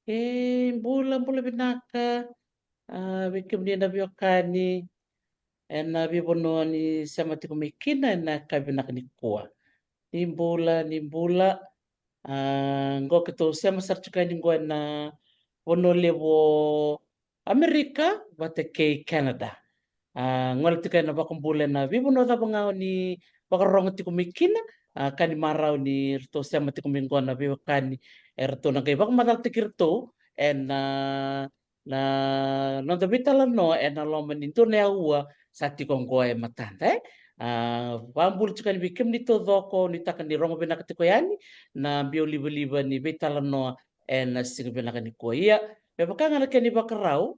Mbola binaka wiki na biokani na bibonoani sama tiko mikina na kabinaka ni koa. Ni mbola ngo kito sama sarchukani ngo na wonolewo Amerika kei Canada. Ngol tika na bakumbola na bibono da bangao ni bakarong tiko mikina kani marau ni rto sama tiko mingo na biokani erto na kay bakamadal tikirto and na nonto VEITALANOA na loman into na ua sa tikong goe matanda Bambul chukani bikim ni doko ni takan ni rongo benaka tiko yani na bio liba ni VEITALANOA na singa benaka ni ko ia bebakanga na kani bakarau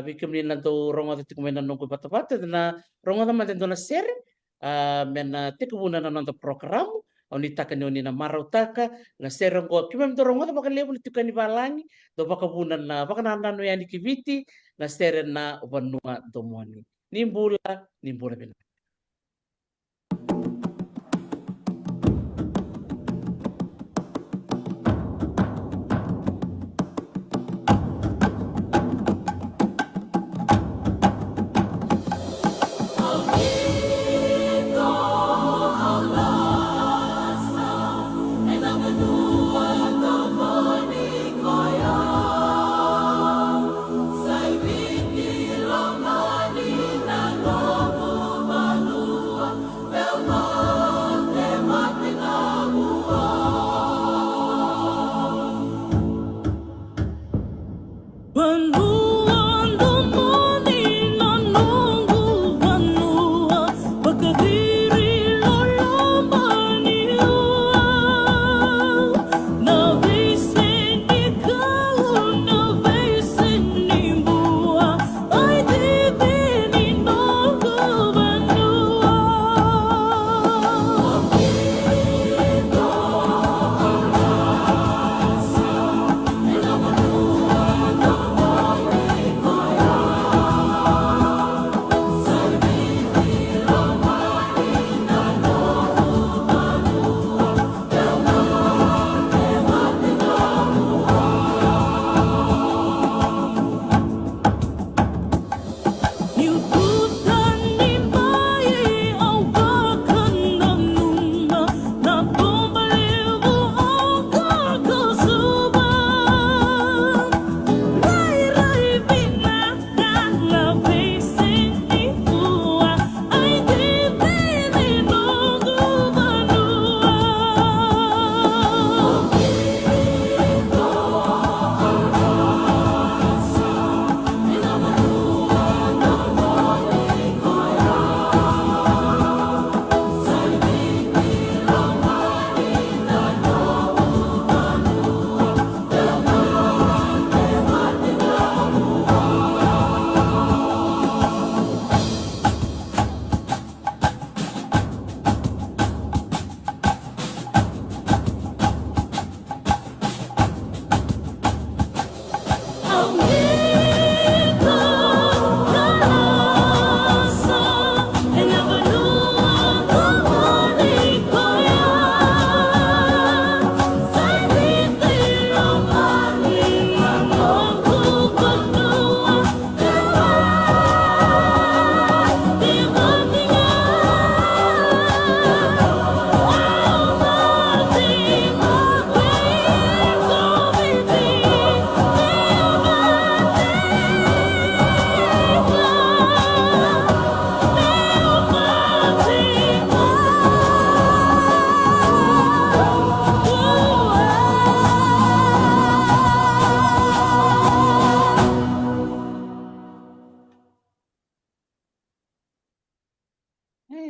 bikim ni nanto rongo tiko mena nongko bata na rongo na matendo na sere mena tiko buna na nonto programu ni takan ni na marutaka na sere ngo kimem to rongo baka level tiko ni balangi do baka buna na baka nano yani kiviti na sere na vanua domoni nimbula bena.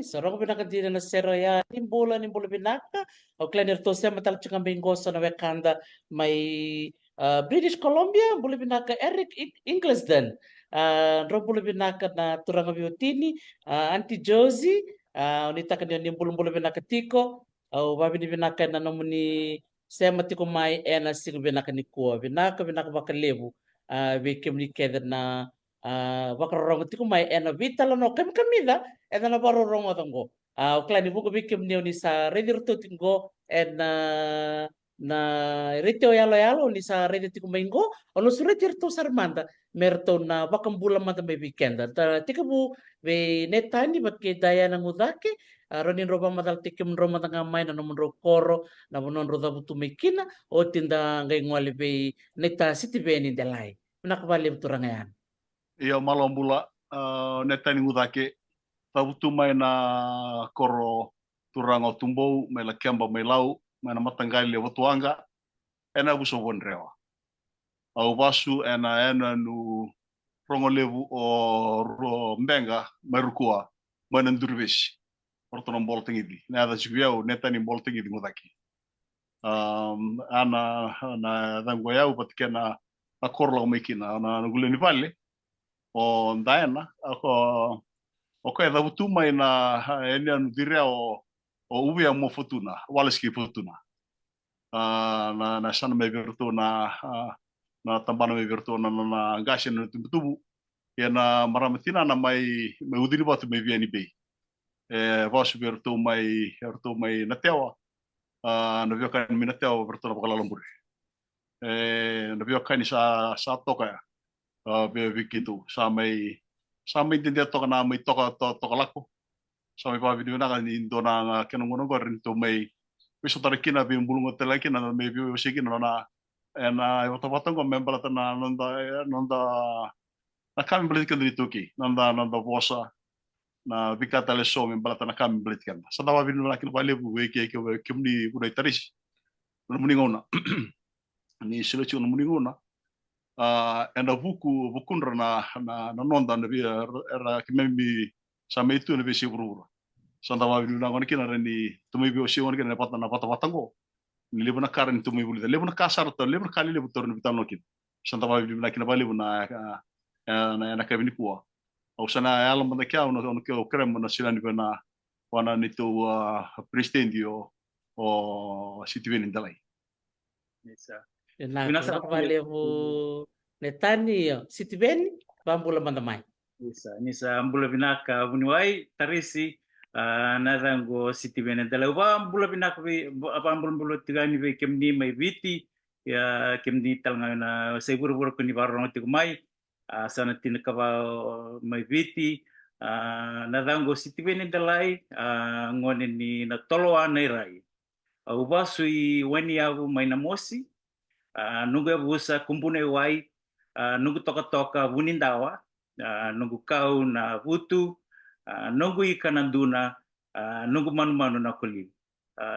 Sarong pinakadina na sero ya nimbola binaka o kleiner to sa matal chukang bingoso na wekanda may British Columbia bula binaka Eric Inglisden ro bula binaka na turanga biotini Auntie Josie unita kan yung bula binaka tiko o babi ni binaka na nomuni sema tiko mai ena sigo binaka ni kuwa binaka bakalebu bikim ni keda na bakarong tiko mai ena VEITALANOA kamida ena na barorong otango. O klani buko bikim ni sa redir to tingo en na rete o yalo ni sa rete tiku maingo ono su rete rto sarmanda merto na vakambula manda me weekenda ta tikabu ve netani bakke daya na ngudake ronin roba madal tikim roma tanga mai na nomro koro na bonon roda butu mekina o tinda ngai ngwale be neta Sitiveni Delai nakabali buturangayan Ia malambula Netani Gucake tabutu mai na koro turanga o tumbou mai la kemba mai lau mai na matangai le watuanga ena buso wonrewa au basu ena nu rongolevu o mbenga mai rukua mai na ndurvesi orto non boltingidi nada juviau Netani boltingidi Gucake ana na dangoyau patkena na korla mekina na nguleni vale o ndaena ako okay da butu mai na enia no direa o uvia mo fortuna waleski fortuna na sana me virtuna na tambana me virtuna na ngasi no tubu ya na maramatina na mai me udiri batu me viani be vasu virtu mai na tewa na vioka ni na tewa virtuna bakala lombure na vioka ni sa toka be vikitu sa mai dindia toka na mai toka lako sa mai pa video na ni dona kena ngono ko rinto mai wiso tarekina bi mbulungo telekina na mai bi sikina na ena eu tava tão com membro na nanda na kami belikan di Itaukei nanda bosa na vikata le so membro na kami belikan sa tava video na kina bale bu ke kimni budai taris muningona ni selection muningona enda vukundra na nonda na via era kimembi sa meitu na visi burura sa tava video na ngona kina ni tumai bi osi ngona kina na pata ni lebuna karan tumai bulita lebuna kasar to lebuna kali lebu torno bitano kin sa tava video na kina bale na na kabini kuwa au sana alam banda kia no ke krem na silani bana wana ni to presidendio o Sitiveni Delai Nisa. na vale bu netani Sitiveni bambula mandamai Nisa ambula binaka buniwai tarisi narango Sitiveni Delai ambula binaka apa ambula tigani be kemni mai viti ya kemni talanga na sebur kuni barong tikumai sana tinakaba mai viti narango Sitiveni Delai ngone ni na toloa nei rai ubasui weni abu mai na mosi nungu busa kumpune wai nungu toka bunindawa nungu kau na butu nungu ikananduna nungu manu na kuli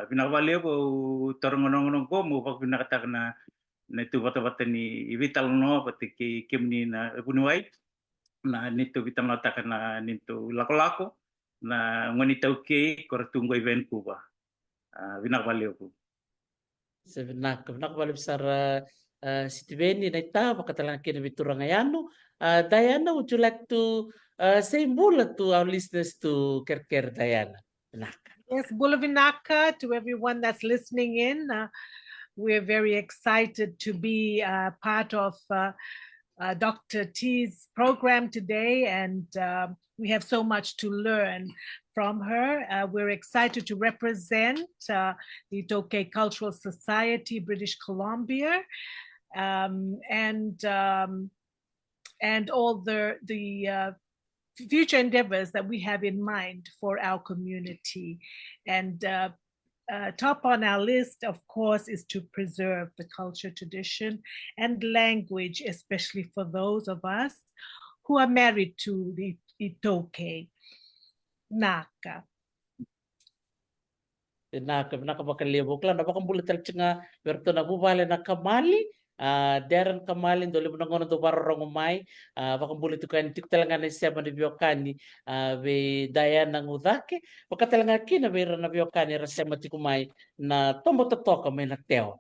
binakabali ko torongonong ko mo pag binakatak na nito bata ni VEITALANOA pati kimni na bunuwai na nito bitamatak na nito lako na ngoni Itaukei koratunggo VANCOUVER binakabali ko sebenak balik besar Sitiveni na ita pakatalang kina biturangayano Diana, would you like to say bula to our listeners to Kerker Diana? Yes, bula vinaka to everyone that's listening in. We're very excited to be part of Dr. T's program today, and we have so much to learn from her. We're excited to represent the Itaukei Cultural Society, British Columbia, and all the future endeavors that we have in mind for our community. And top on our list, of course, is to preserve the culture, tradition, and language, especially for those of us who are married to the Itaukei. Naka. Naka bakalebo klan napakang bulital tsinga berto na bubale na kamali deran kamali dole mo ngono do barong mai bakang bulit kan tik talanga na siya man biokani be daya ng udake pagkatalanga kina be na biokani ra siya matikumay na tombo totoka may nakteo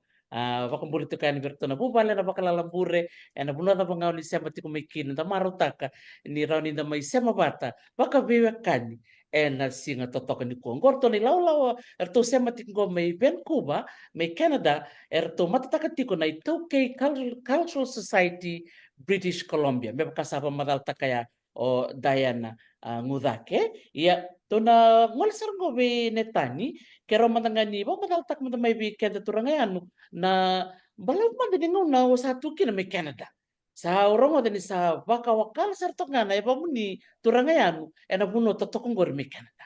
bakang bulit kan berto na bubale na bakalalambure na bunada bangaw ni siya matikumay kina na marutaka ni raw ni na may siya mabata baka biokani na singa totoka ni ko ngorto ni law erto siya matinggo may Vancouver may Canada erto matatakatiko na Itaukei Cultural Society British Columbia may kasama madalta kaya o Diana Gucake ia tuna ngol sargo be Netani kero matangani bo mataltak matamay bi Canada turangayano na balaw man din na satu kina may Canada sa orang ada ni sa baka wakal sartok nga na iba mo ni turangayano na puno totokong gor may Canada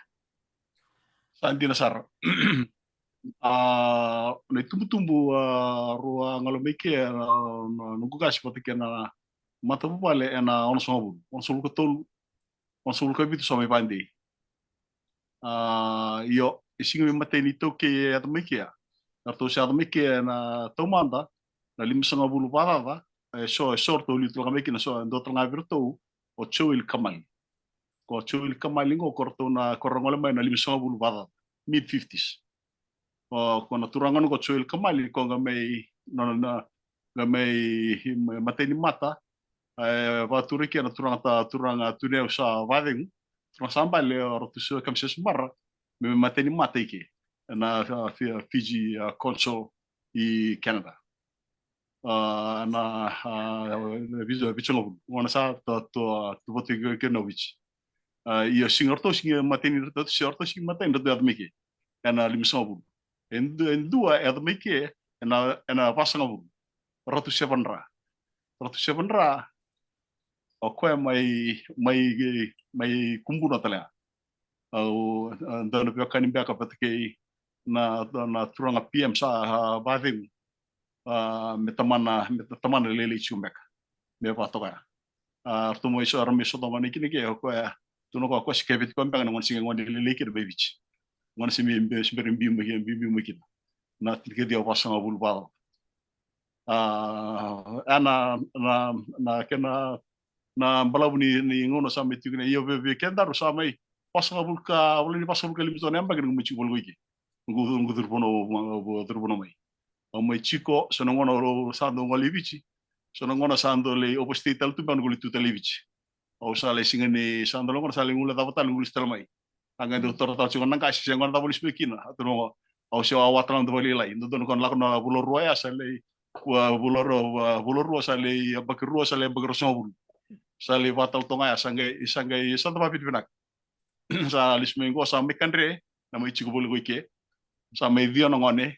Sandi nasar. Na tumbu rua ngalomeke nunggu gas patike na mata pale na onsobu ko tol onsobu ko bitu so me pandi yo isingi mateni Itaukei Itaukei arto sa Itaukei na tomanda na 500 parada so sorto li tlo kameki na so do tanga virto o chuil kamal ko chuil kamalingo korto na korongole mai na 500 parada mid 50s ko na turangan ko chuil kamali ko ngamay na ngamay mateni mata vaturiki na turanga tuneu sa vading turang sambal le ortu so kam ses marra me mateni mata iki na Fiji consul i Canada na bicho ngona sa to vote Genovich io singorto sing mateni to shorto sing mateni do admiki na limsobu en dua admiki na pasangabu rotu sevenra o koe mai kumbuna tala au dana pia kani beka patake na turanga PM sa baving me tamana lele chumbeka me patoka tumo iso arme so tamani kini ke ko tuno ko skebit ko mbanga ngon singa ngon lele ke bebich ngon simi berim bimbi kina na tike dia pasanga bulbal ana na kena na balabu ni ngono sa metu kina iyo be kendaru sa mai pasanga bulka wala ni pasanga bulka limito namba kina ngumichi bolgo iki ngu turbono mai o mai chico sono ngono ro sando ngolivici sono ngono sando le opostita tu ban nguli tu televici o sale singene sando ngono sale ngula tapatal nguli stel mai tanga doktor ta chungan nang kasi ngono ta polis bekina atuno o se awatran do bali lai ndo kon lakona bulor roya sale bulor sale bakro sale bakro sobul sale batal tonga sangai santa papit benak sa lismengo sa mekandre na mai chico bolgo ike sa mai dio ngone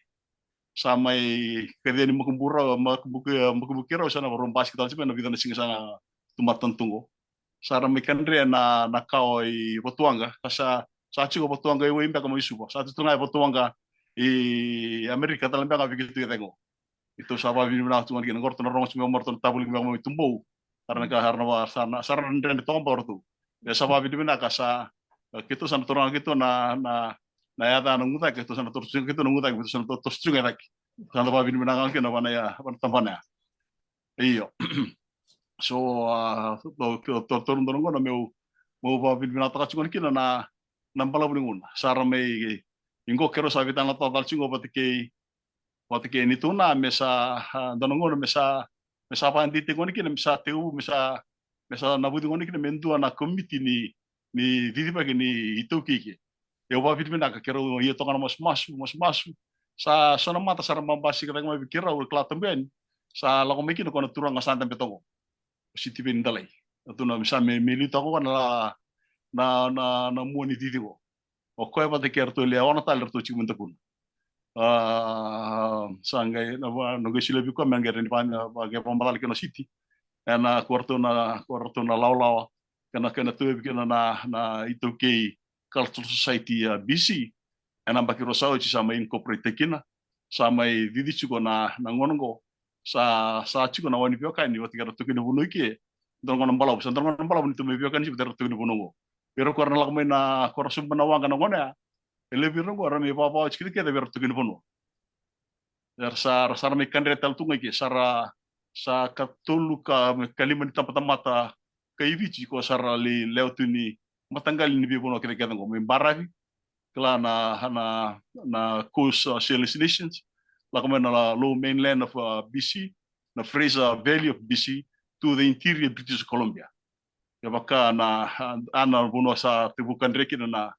sa mai kedeni makubukira sana rompas kita sih na vidana singa sana tumatan tungo sara mekandre na nakao botuanga sa chico botuanga i wimba como isubo sa tunga botuanga i Amerika talambe ka bikitu tengo itu saba bina tungan kina gorto na rongos me morto tabul me mo tumbo karena sana ndende tombo ortu ya saba bina ka sa kitu sana turang kitu na yata nungutak itu sana turun kitu nungutak itu sana turun ngetak sana babin menangkan kena mana ya tampana iyo so turun kono mau babin menataka cungan kina na nampala buningun sara mai ingo kero sabitan la total cungo patike ni tuna mesa donongono mesa pandite koni kina mesa teu mesa nabudi koni kina mentua na komiti ni didi bagi ni Itaukei eu vou vir que quero ia tocar mas masu sa sona mata sara mambasi kata mai pikira o kla também sa lago meki no kono turang ngasanta betongo Sitiveni Delai tu na misa me milita ko na moni didigo o koe pa te kero to le ona tal to chimunta kun sangai no gesile bi ko mangere ni pan ba ge pambalal ke no city na quarto na law kana tu bi na Itaukei Cultural Society BC ena bakiro sao ci sama incorporate kina sama didi chuko na ngongo sa chuko na wani pioka ni wati karo tukino bunu iki don ngono balaw sa don ngono balaw ni tume pioka ni betar tukino bunu pero korna la na korasum banawanga na ngona ele biro ngora me papa chikili ke betar tukino bunu sar me kandre tal tunga iki sa katuluka kalima ni tamata kaivici ko sara li leutuni matanggal ni bibono kira-kira ngo membaravi kala na coast Salish Nations la como na low mainland of BC na Fraser Valley of BC to the interior British Columbia ya baka na ana bono sa tibukan reki na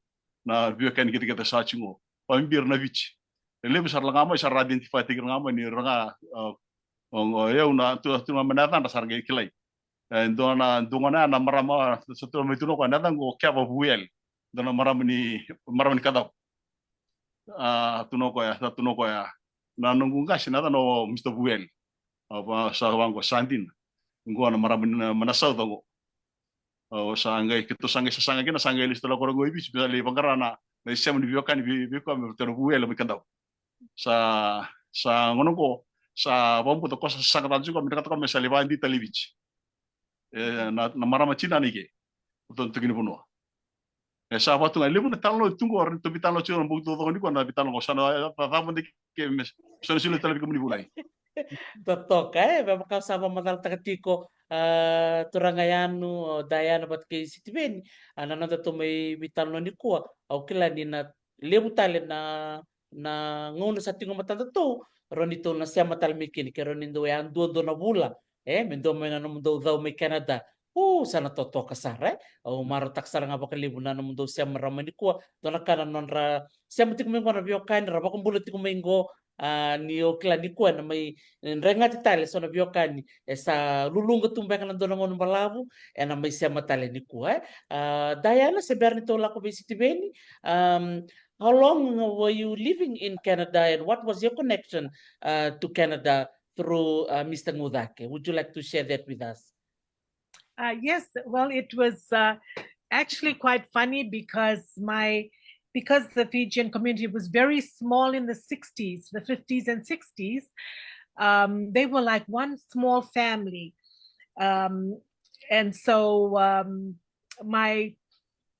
biokan kita sa chingo pambir na vici ele besar la ngama sar identify tigir ngama ni ranga ya una tu menatan sar ngai kilai Dona na marama sa tu mai tuno ko na dango kya ba buel. Dona marama ni kadau. Tuno ko ya. Na nunggu kasi na no Mr. Buel. Apa sa wango santin. Ngo na marama manasau tango. Sa ngai kito sangai kina sangai listo la ko ngoi bis bisa le bangarana. Na siya ni biokan ko mi tuno buel mi kadau. Sa ngono ko sa bombo to ko sa sangatan juga mi kata ko mi sa levan di televisi. Na marama China ni ke untuk gini puno. Sa apa tu ngai lebu na talo tunggu orang tu bitalo chuan bukto to ni ko na bitalo ko sana ta mo de ke so silo talo ko ni bulai. Totok memang kau sama madal takatiko turangayanu dayana bat ke Sitiveni anananda to may bitalo ni kuwa au kila ni na lebu tale na ngono sa tingo matanda to ronito na siya matal mikini ke ronindo yan do na bula mendo may na mundo daw may Canada sana toto kasar au maro taksara nga bakalibu na mundo siya maramani kuwa to na kana nonra siya mutik mo na biyo kain ra bakong bulut ko maingo ni okla ni kuwa na may renga titale so na biyo kani sa lulunga tumbang na doon ng malabu na may siya matale ni kuwa Diana sa bernito la ko ba Sitiveni how long were you living in Canada and what was your connection to Canada through Mr. Gucake? Would you like to share that with us? Yes, well, it was actually quite funny because the Fijian community was very small in the 60s, the 50s and 60s. They were like one small family. And so my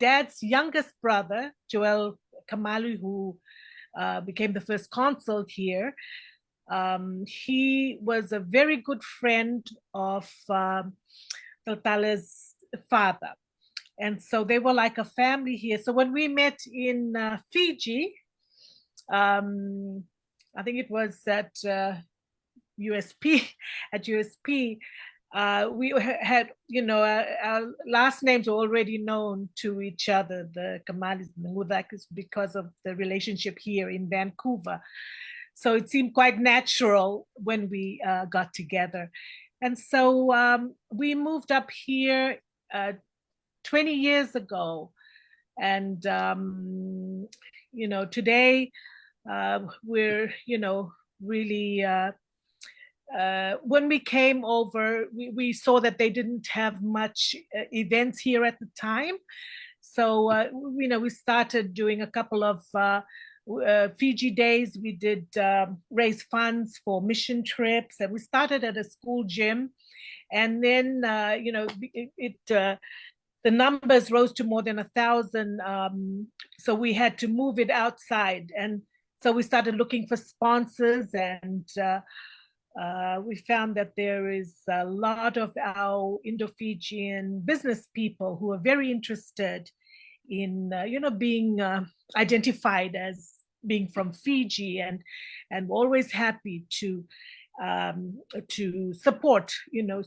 dad's youngest brother, Joel Kamalu, who became the first consul here, he was a very good friend of Taltala's father. And so they were like a family here. So when we met in Fiji, I think it was at USP, we had, our last names were already known to each other, the Kamalis and the Gucakes, because of the relationship here in Vancouver. So it seemed quite natural when we got together. And so we moved up here 20 years ago. And, today we're, really, when we came over, we saw that they didn't have much events here at the time. So, we started doing a couple of Fiji days. We did raise funds for mission trips, and we started at a school gym. And then, the numbers rose to more than 1,000. So we had to move it outside. And so we started looking for sponsors, and we found that there is a lot of our Indo-Fijian business people who are very interested in, being identified as being from Fiji, and always happy to support,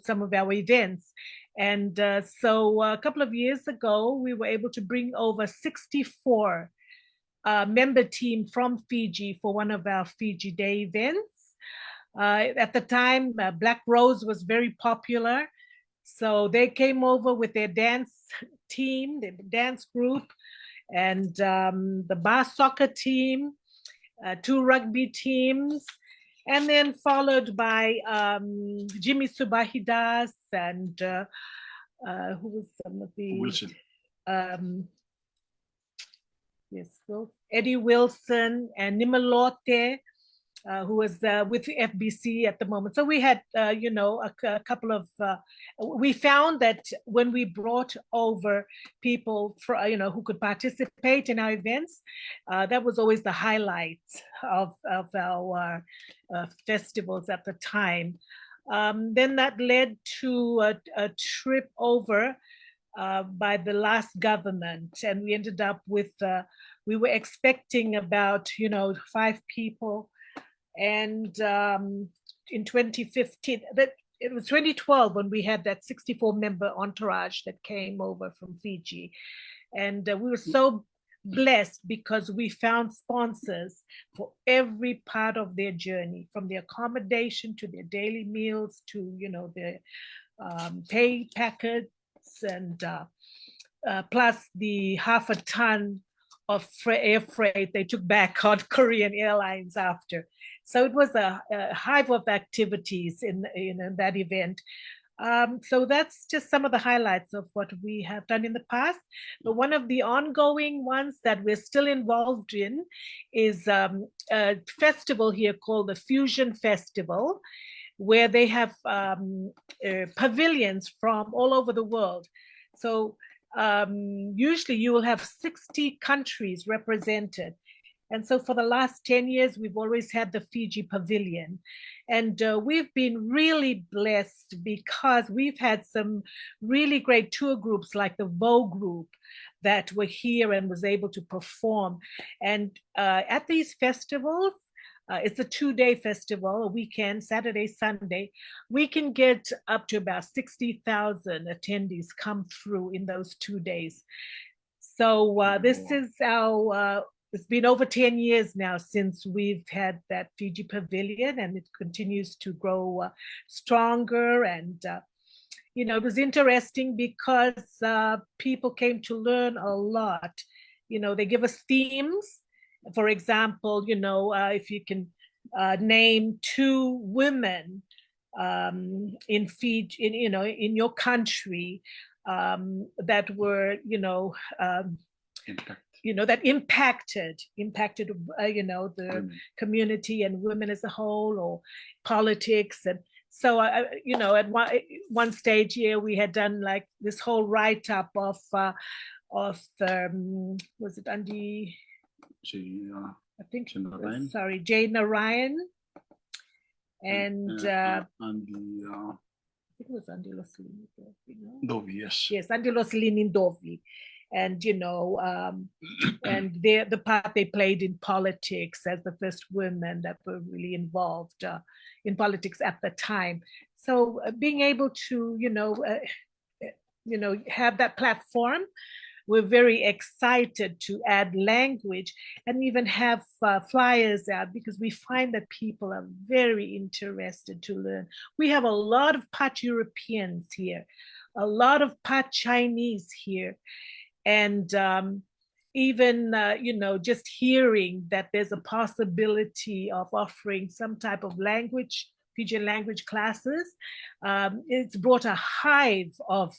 some of our events. And so a couple of years ago, we were able to bring over 64 member team from Fiji for one of our Fiji Day events. At the time, Black Rose was very popular. So they came over with their dance team, the dance group, and the bar soccer team, 2 rugby teams, and then followed by Jimmy Subahidas and who was some of the Wilson. Yes, Eddie Wilson and Nimalote, who was with FBC at the moment. So we had, a couple of, we found that when we brought over people, who could participate in our events, that was always the highlight of our festivals at the time. Then that led to a trip over by the last government, and we ended up with, we were expecting about, 5 people. And in 2015, it was 2012 when we had that 64-member entourage that came over from Fiji. And we were so blessed because we found sponsors for every part of their journey, from their accommodation to their daily meals to, their pay packets, and plus the half a ton of air freight they took back on Korean Airlines after. So it was a hive of activities in that event. So that's just some of the highlights of what we have done in the past. But one of the ongoing ones that we're still involved in is a festival here called the Fusion Festival, where they have pavilions from all over the world. So usually you will have 60 countries represented. And so for the last 10 years, we've always had the Fiji Pavilion. And we've been really blessed because we've had some really great tour groups like the VO group that were here and was able to perform. And at these festivals, it's a 2-day festival, a weekend, Saturday, Sunday. We can get up to about 60,000 attendees come through in those 2 days. So this is our, it's been over 10 years now since we've had that Fiji Pavilion, and it continues to grow stronger. And, you know, it was interesting because people came to learn a lot. You know, they give us themes. For example, you know, if you can name 2 women in Fiji, in your country that were, that impacted, the community and women as a whole, or politics. And so, at one stage here, we had done like this whole write-up of was it Andy? I think, sorry, Jay Narayan, and I think it was Andy Loslini Dovi, yes. Yes, Andy Loslini Dovi. And, and the part they played in politics as the first women that were really involved in politics at the time. So being able to, have that platform, we're very excited to add language and even have flyers out, because we find that people are very interested to learn. We have a lot of part Europeans here, a lot of part Chinese here. And even, just hearing that there's a possibility of offering some type of language, Fijian language classes, it's brought a hive of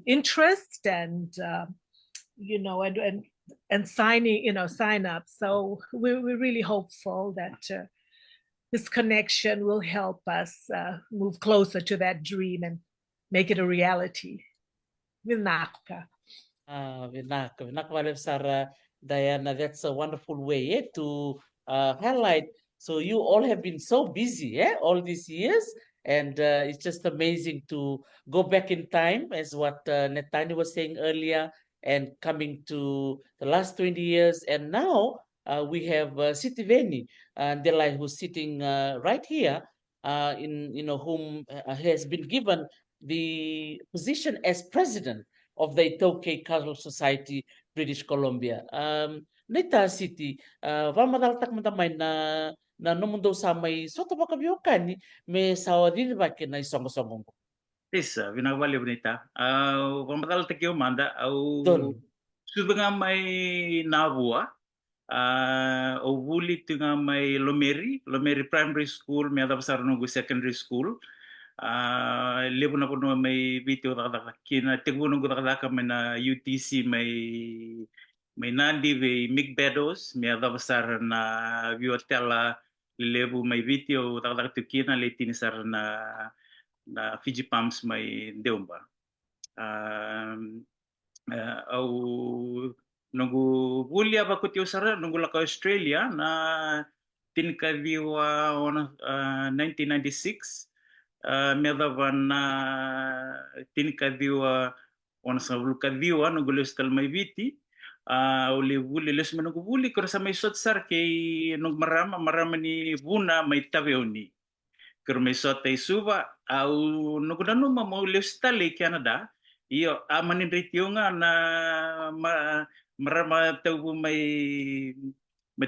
interest and sign up. So we're really hopeful that this connection will help us move closer to that dream and make it a reality. Vinaka. Vinaka, Sarah, Diana, that's a wonderful way to highlight. So you all have been so busy all these years, and it's just amazing to go back in time, as what Netani was saying earlier, and coming to the last 20 years. And now we have Sitiveni Delai, who's sitting right here, whom has been given the position as president of the Itaukei Cultural Society, British Columbia. Nita City, vamadaltak matamay na numundo sa may soto bakabiyokani may sawadin ba kinay song-songong. Isa, vinawali bonita. Vamadaltak yung manda, Don. suba nga may nabua, o VULI tu nga may Lomeri Primary School, may adapasar nungu secondary school. Lebo na po naman may video kina tiguno ko taka may na UTC may Nandi may Mig Bedos may adabasar na viotela lebo may video taka kina letinisar na Fiji Palms may deumba. Au nungu VULI apa kutio sara nungu laka Australia na tinkaviwa 1996. Medavan na tinikadiwa on sa vulkadiwa no gulestal may viti uli VULI les man VULI ko sa may sotsar kay no marama ni buna may taveoni kero may sotay suba au no gudano mo lestal Canada iyo amanin rityo nga na marama tawo may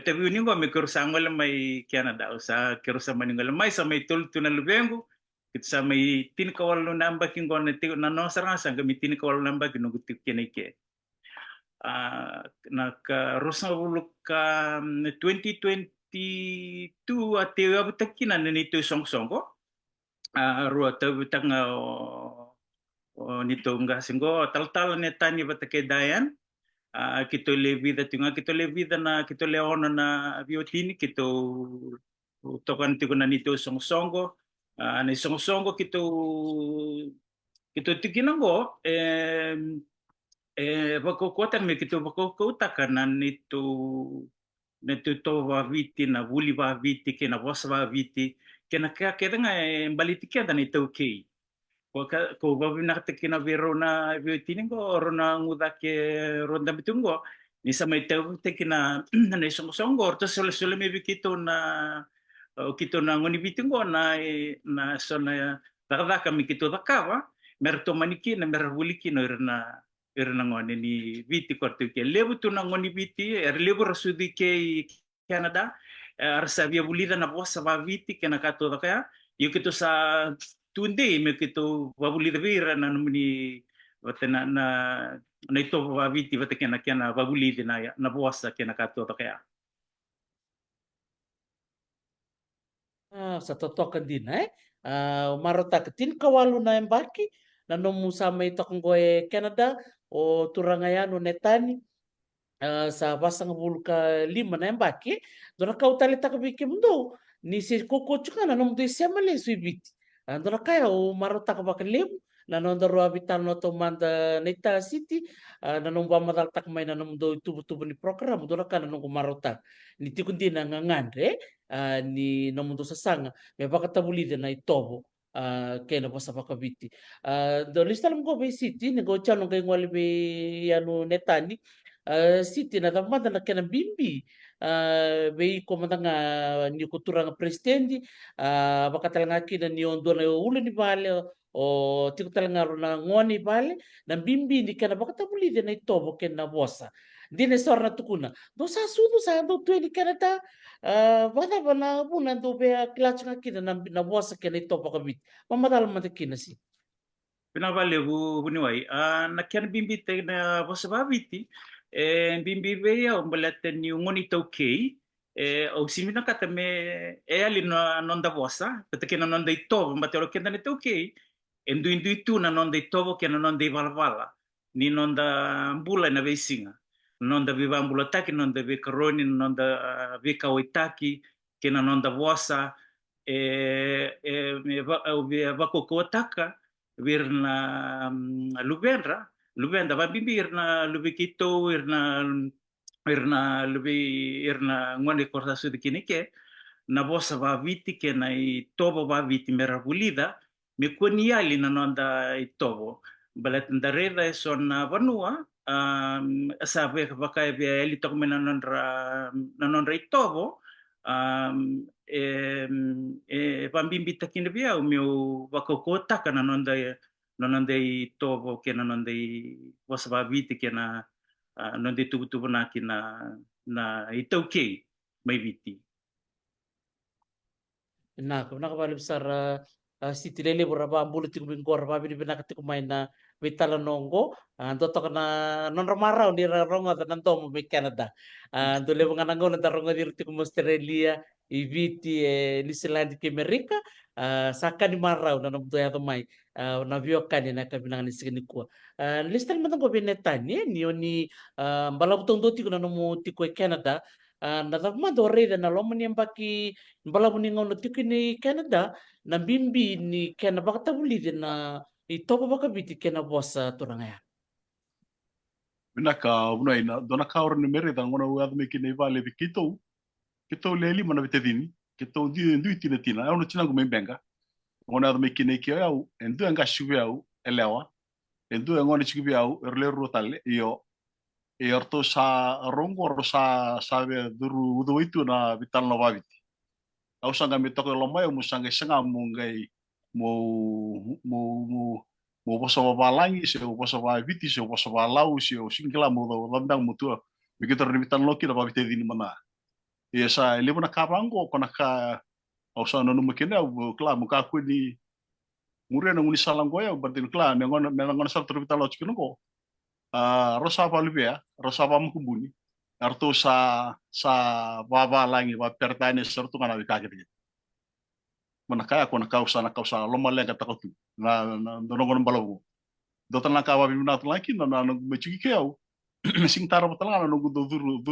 taveoni ko may kero sa ngol may Canada o sa kero sa maningol may sa may tulto na lubengo kita sa may tinikawal namba kingo na no sarang kami tinikawal namba kinong kenike naka rusang ka 2022 at abutakinan nito song-songo rua tabutang nito nga singgo tal-tal Netani batake dayan kito le vida na kito le ono na biotini kito tokan tiko na nito song-songo na song-songo kito tikinango bakukuatan me kito bakukutakan nito to VAKAVITI na VULI VAKAVITI kena VOS VAKAVITI kena kaya nga baliti kaya na Itaukei ko babi nakatakina vero na biotini ko oro na ngudake ronda bitungo ni sa may tekina na song-songo to sole me bikito na ngoni bitungo na so na kami kito dakawa merto maniki na mervuliki no irna ngoni ni viti kortu ke lebu tu na ngoni viti lebu rasudi ke Canada arsa via vulida na vosa VAKAVITI kena kato dakaya yo kito sa tunde me kito vavulida vira na numni watena na ito VAKAVITI vate kena vavulida na vosa kena kato dakaya sa totokan din marota katin kawalu na embaki na nomu sama Itaukei Canada o turangayano Netani sa basang vulka 5 na embaki dona kautali takabiki mundo ni si koko chuka na nomu do semale suibiti dona kaya o marota kabakalebu na nonda rua VEITALANOA to manda Neta City na nomu bamadal takmai na nomu do tubu-tubu ni program dona kana nomu marota ni tikundi na ngangandre ni nomu do sasanga me bakatabulide na itobo kena posa VAKAVITI do listal mo be city ne go chano kay ngwali be yano Netani city na damanda na kena bimbi be komandanga ni kuturanga presidenti bakatalanga kina ni ondo na ulo ni vale o tikutalanga na ngoni vale na bimbi ni kena bakatabulide na itobo kena bosa dine sorna tukuna do sa sudu sa do tueni Canada bada bana buna do be klachanga kina na bosa kena itobo VAKAVITI mamadal matakina si pinavale buniwai na kian bimbi te na vosa VAKAVITI bimbi be ya umbalate ni ngoni Itaukei o simina kata me ali na nonda vosa pete na nonda itobo mbatero kenda na Itaukei endu itu na nonda itobo kena nonda ivalvala ni nonda mbula na veisinga nonda viva mbula taki nonda vikaroni nonda vika oitaki kena nonda vosa vakokotaka virna lubenda vabimbi irna lubikito irna ngone korta sudi kinike na vosa VAKAVITI kena itobo VAKAVITI meravulida me koniali na nonda itobo balatndareda son vanua sabe vakai be eli tokmena na nonra itobo pambimbi takina bia o meu vakokota kana nonda itobo kena nonda vosa VAKAVITI kena nonda tubu na na Itaukei mai viti na bali besar city lele berapa bulu tiku bingkor babi di benak tiku main na VEITALANOA do to kana non marau di ronga tan to mo Canada do le nganango na ronga di tiku Australia i viti New Zealand ke Amerika saka di marau na no ya to mai na vio kan na kabinang ni signi ko listan man ko Netani ni oni balabutong do tiku na no tiku Canada na tagma do re na lomani ambaki balabuni ngono tiku ni Canada na bimbi ni kena bakatabuli na itopo VAKAVITI kena bosa turangaya. Minaka unai na dona kaor ni mere da ngona uad me kine vale vi kito le lima na vitedini kito ndu tina au no tina go membenga ngona me kine ki au endu anga shiwe au elewa endu ngona chibi au erle rotale io e orto sa rongo ro sa duru udo itu na VEITALANOA VAKAVITI au sanga me toko lomai mo sanga sanga mo ngai mo poso balangi se o poso VAKAVITI se o poso balau se o singla mo do landang mutua begitu ni VEITALANOA ki na VAKAVITI dini mana e sa lebo na karango kona ka au sa no makena o kla mo ka ku ni Mure na nguni salang goya bertin kla nengon sal terbital lo chikin ko. Rosa pa lubia, rosa pa mukubuni. Arto sa baba langi ba pertane sertu kana bikake gitu. Manakaya ko na kausa loma lenga takotu. Na donongon balawu. Dotan na kawa bimna laki na mechuki keu. Sing taro patala no duru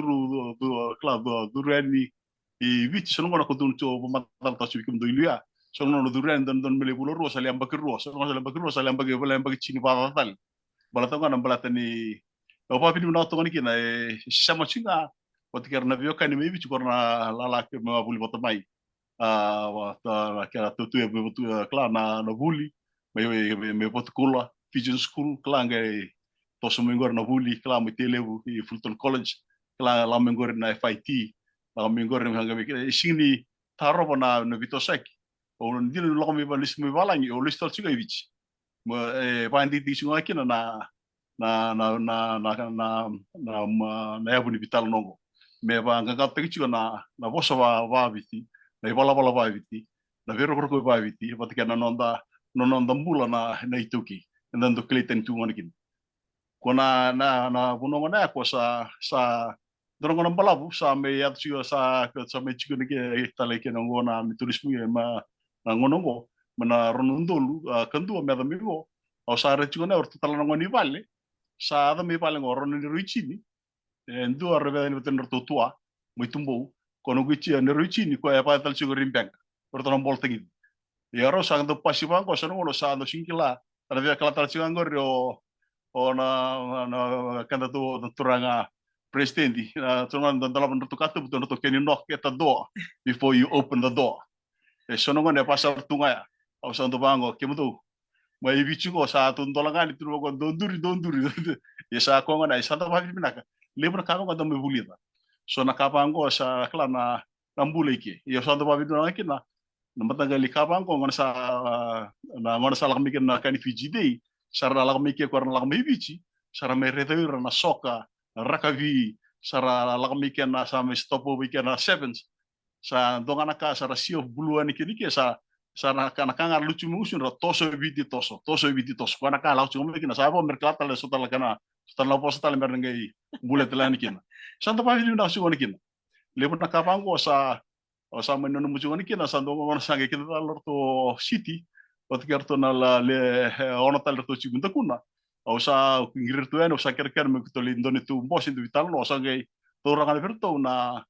kla duru ni I vici sono gonna kudun to matal to chibikum do ilia sono no duran don mele bulo rosa le ambaki rosa sono le ambaki rosa le ambaki chini pa tal bala to gonna bala tani o pa pidi no to ngani kina sama chinga potiker na vio kani mebi chukorna la ke ma buli bota mai wa ta kera to tu kla na VULI me potkula pigeon school kla ngai to so mengor na VULI kla me televu I Fulton College kla la mengor na FIT la mingor ng hanga mikir sini taro na vitosek o ndil lo mi balis mi balangi o listal chiga ivich mo pandi di singa kina na yabu ni vital nongo me ba nganga peki na vosa va viti na bala viti na vero ko va viti patika na nonda mbula na Itaukei and do kleten tu ngonikin kona na bunongo na ko sa dorong balabu sa me yat siyo sa me chiku ni ke tale ke ngona mi turismu ma ngonongo mana ronundolu kandu me da migo o sa re chiku na orto tala ngoni vale sa da mi vale ngoro ni ruichini ndu arbe ni beten orto tua mo tumbo kono guchi ni ruichini ko ya pa tal chiku rimpeng orto non bolte gi ya ro sa ndo pasiban ko sono ngono sa ndo singkila ada via kala tal chiku ngor o na kanda tu turanga presidenti sono dalam bentuk kata betul keni knock at the door before you open the door sono ngone pasar tunga au santo bango kemutu mai bichu ko sa tun dolangan itu ko donduri ya sa ko ngona santo babi binaka lebra ka ko me bulita so na kapango sa kala na nambule ki ya santo babi dona ki na matanga li kapango ngona sa lakmi na kani fijide sara lakmi ki ko na lakmi bichi sara me reteur na soka rakavi sara lakamike na sa me stopo weekend na sevens sa dongana ka sara sio buluan iki sa na kanga lucu musun ro toso vidi toso kana ka lau cuma kina sa bo merkata le sotala kana sotala posta le merngai bulet lani kina santa pa vidi na su kina le na kapango sa menono mucu kina sa dongona sange kita lorto city potkerto na le ona tal to cibunta kuna o sa ngir tu o sa ker me to lindone tu bos itu vital no sa ngai to orang verto na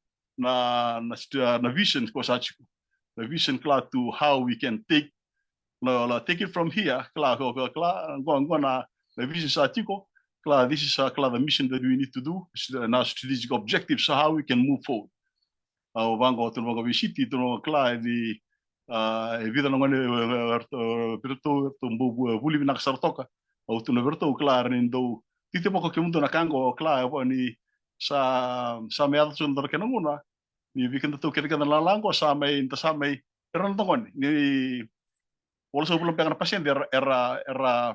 vision ko sa chiku the vision kla to how we can take it from here kla go na the vision sa chiku kla this is kla the mission that we need to do now strategic objectives so how we can move forward o bango to bango visiti to kla di vida no ngone verto to VULI na sartoka o tu neverto klar nindo tite poko ke mundo na kango klar ni sa me atu ndor ke ngona ni weekend to ke na lango sa me ron tongon ni also belum pengen pasien era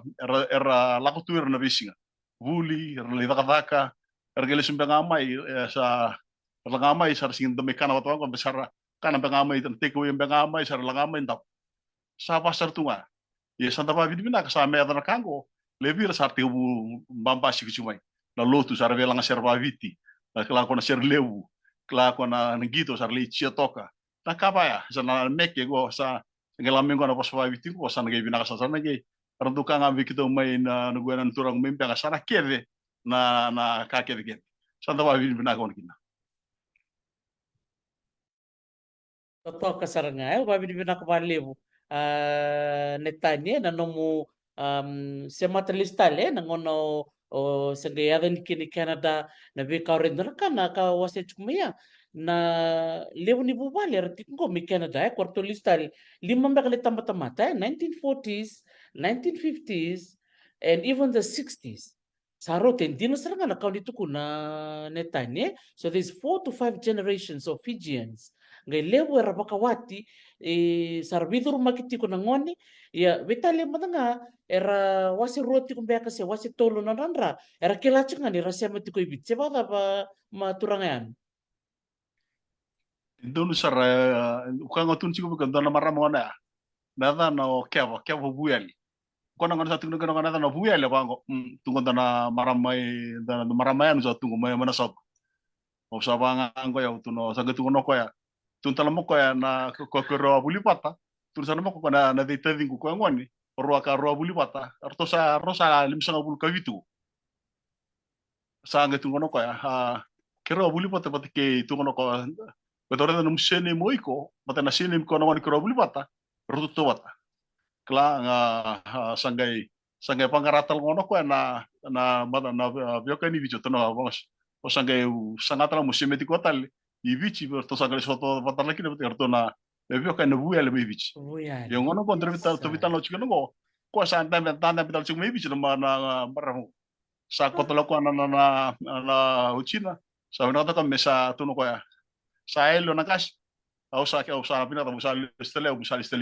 lako tuir na visinga VULI le vaka ergele sumpeng amai sa langamai sa sing de mekana wato ko besar kana pengamai tan teko yang pengamai sa langamai ndap sa pasar tunga ye santa pa vidina ka sa me na kango lebih sarti ubu bambasi kucumai la lotu sar velang servaviti la kala kona ser lewu kala kona ngito sar le chia toka ta kapa ya sana meke go sa ngela mengo na posvaviti go sana ge binaka sa sana ge randuka ngambi kito mai na nguenan turang mimpi nga sana keve na kakeve ge santa pa binaka on kina Toka saranga babi binaka balevu Netani na nomu semata listale na ngono o sagayada ni kini Canada na VEIKA rendra kana ka wase chumia na lewu ni bubali arti ko mi Canada kwarto listal lima mbakale tamata 1940s 1950s and even the 60s saro tendino saranga na kauni tuku na Netani so there's 4 to 5 generations of Fijians ngai lewu era bakawati sarviduru makiti ko ngoni ya vitale matanga era wasi roti kumbeka se wasi tolo nanandra era kelachinga ni rasia matiko ibitse bada ba maturangan Indonu sar ukanga tun chiku bukan dona marra mona nada no keva buel kona ngana satu ngana ngana na buel ya bango tunggu dana maramai anu satu tunggu mana sab o sabanga ango ya tuno sanga tunggu no koya tuntala mo koya na ko ro buli pata tursana mo ko na de tadingu ko ngoni ro ka ro buli pata rosa limsanga bul kavitu sanga tunggu no koya ha kero buli pata pata ke tunggu no ko betul num sene moiko mata na sene ko no kero buli pata rotuto pata kla nga sangai pangaratal ngono ko na mata na bioka ni bicho tono vamos o sangai sangatala musimeti ko tal i bichi to sangai soto pata laki na betul na bioka na buya le bichi yo ngono ko ndre vital to vital no chikono ko sa tanda vital chikono me bichi na maramu sa ko to ko na uchina sa no to mesa to no ko ya sa elo na kas au sa pina to stele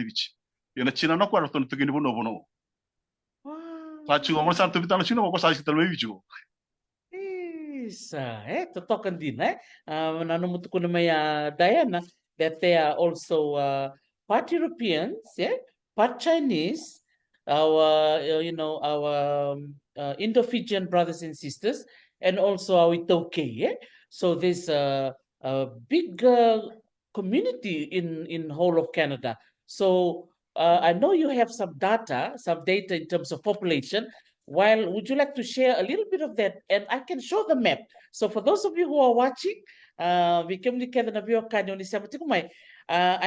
bichi yo na china no ko to kini bono sa chu mo sa to vital chino ko sa stele me bichi Isa, totokan din, nanumuto ko naman Diana, that they are also part Europeans, part Chinese, our, our Indo-Fijian brothers and sisters, and also our Itaukei, So there's a big community in whole of Canada. So I know you have some data in terms of population. While would you like to share a little bit of that? And I can show the map. So for those of you who are watching, I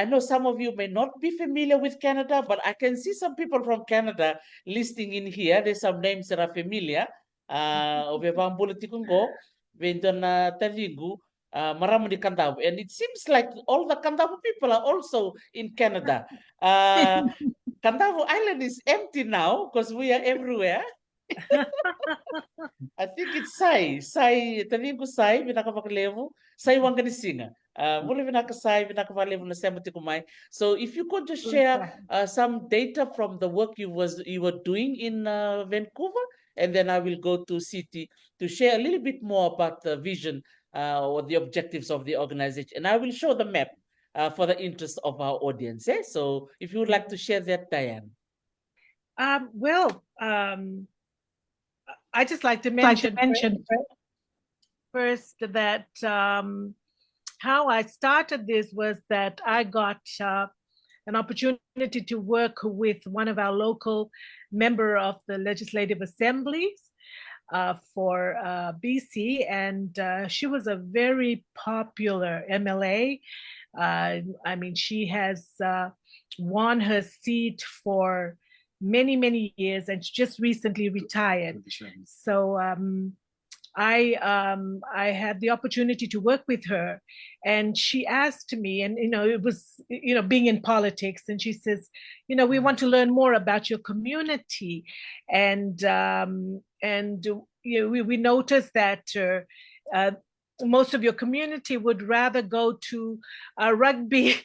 know some of you may not be familiar with Canada, but I can see some people from Canada listing in here. There's some names that are familiar. Marami di Kandavu. And it seems like all the Kandavu people are also in Canada. Kandavu Island is empty now because we are everywhere. I think it's Sai, talingo Sai, vinakapakalevu, Sai Wanganisinga. Muli vinakasai, vinakapalevu na semati kumai. So if you could just share some data from the work you were doing in Vancouver, and then I will go to City to share a little bit more about the vision or the objectives of the organization. And I will show the map for the interest of our audience. So if you would like to share that, Diane. I just like to mention first that how I started this was that I got an opportunity to work with one of our local member of the Legislative Assemblies for BC, and she was a very popular MLA. I mean, she has won her seat for many years, and she just recently retired. So I had the opportunity to work with her, and she asked me, and it was being in politics, and she says, we want to learn more about your community, and we noticed that most of your community would rather go to rugby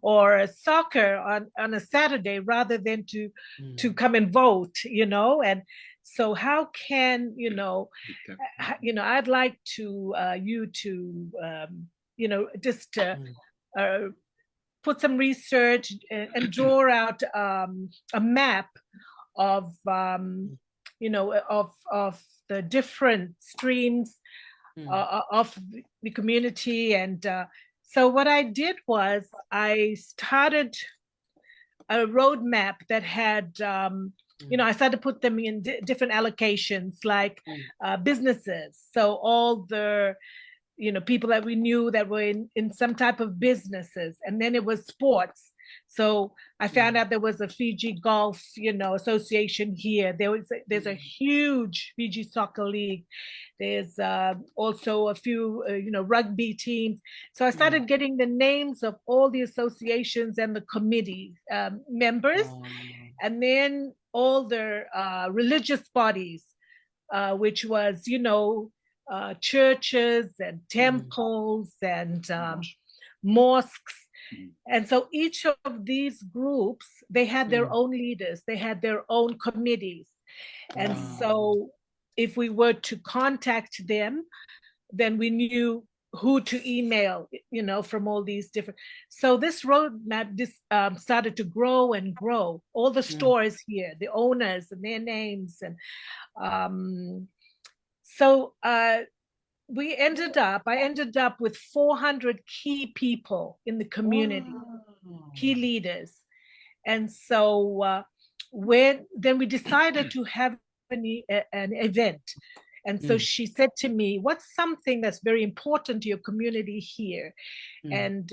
or soccer on a Saturday rather than to come and vote, and so how can I'd like to you to just put some research and draw out a map of of the different streams of the community. And so what I did was I started a roadmap that had I started to put them in different allocations, like businesses. So all the people that we knew that were in some type of businesses, and then it was sports. So I found out there was a Fiji Golf, association here. There's a huge Fiji Soccer League. There's also a few, rugby teams. So I started getting the names of all the associations and the committee members, and then all their religious bodies, which was, churches and temples and mosques. And so each of these groups, they had their own leaders, they had their own committees. And so if we were to contact them, then we knew who to email, from all these different. So this roadmap started to grow and grow. All the stores here, the owners and their names, and so I ended up with 400 key people in the community, key leaders, and so then we decided to have an event. And so she said to me, what's something that's very important to your community here? And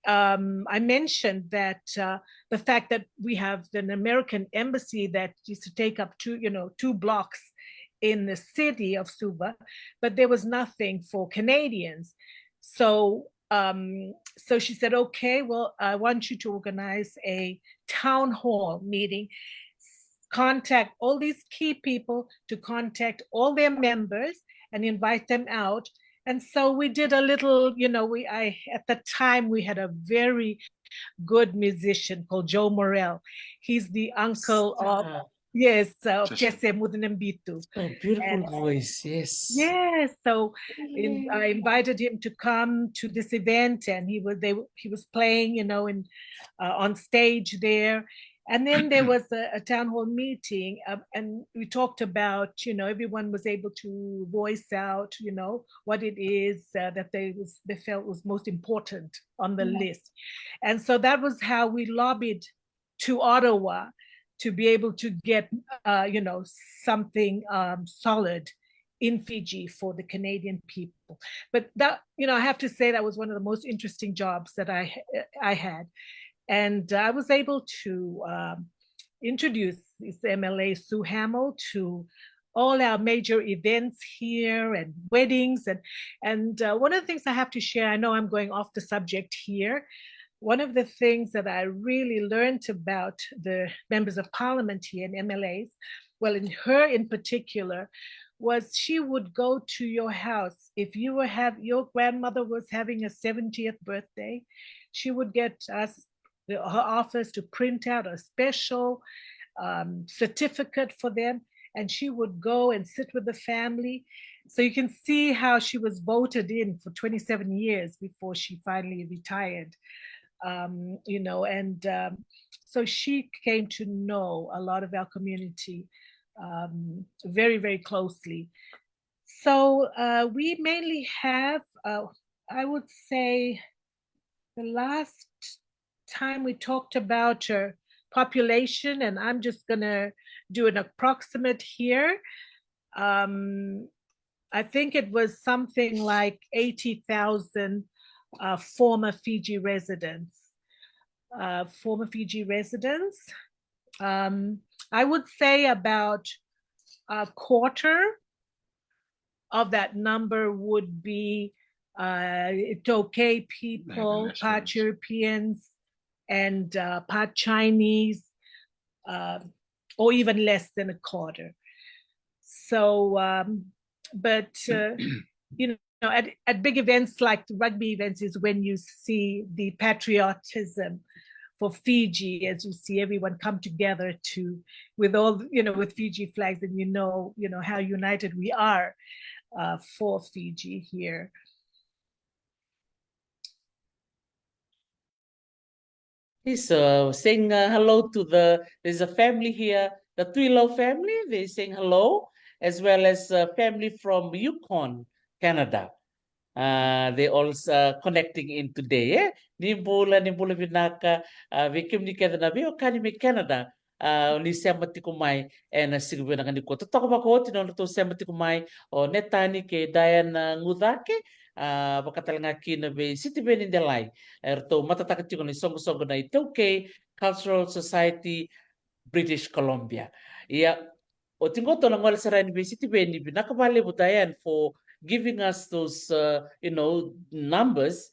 I mentioned that the fact that we have an American embassy that used to take up 2 blocks in the city of Suva, but there was nothing for Canadians. So she said, okay, well, I want you to organize a town hall meeting, contact all these key people, to contact all their members and invite them out. And so we did a little, at the time we had a very good musician called Joe Morel. He's the uncle of, yes, Jesse Mudenambitu. Oh, beautiful voice, yes. Yes, so I invited him to come to this event, and he was playing, on stage there. And then there was a town hall meeting, and we talked about, everyone was able to voice out, what it is that they felt was most important on the list. And so that was how we lobbied to Ottawa to be able to get, something solid in Fiji for the Canadian people. But that, I have to say that was one of the most interesting jobs that I had. And I was able to introduce this MLA Sue Hamill to all our major events here and weddings. And one of the things I have to share, I know I'm going off the subject here. One of the things that I really learned about the members of parliament here and MLAs, well, in her in particular, was she would go to your house. If your grandmother was having a 70th birthday, she would get us, her office, to print out a special certificate for them, and she would go and sit with the family. So you can see how she was voted in for 27 years before she finally retired. So she came to know a lot of our community very, very closely. So we mainly have, I would say, the last time we talked about her population, and I'm just going to do an approximate here. I think it was something like 80,000 former Fiji residents. I would say about a quarter of that number would be Itaukei people, part Europeans, and part Chinese, or even less than a quarter. So, at big events like the rugby events is when you see the patriotism for Fiji, as you see everyone come together with Fiji flags, and how united we are for Fiji here. He's saying hello to there's a family here, the Twilo family. They're saying hello, as well as a family from Yukon, Canada. They also connecting in today. Nimbula vinaka vikim ni kada na vio kani me Canada. Ni semati kumai and sigwe na kaniko. Totoko bako tino to semati kumai o Netani ke Diana Gucake. Pagkatalanga kinabe Sitiveni Delai. Erto matatakatiko ni songo na Itaukei Cultural Society, British Columbia. Ia o tingoto na ngol sa University Beni binakabali butayan for giving us those numbers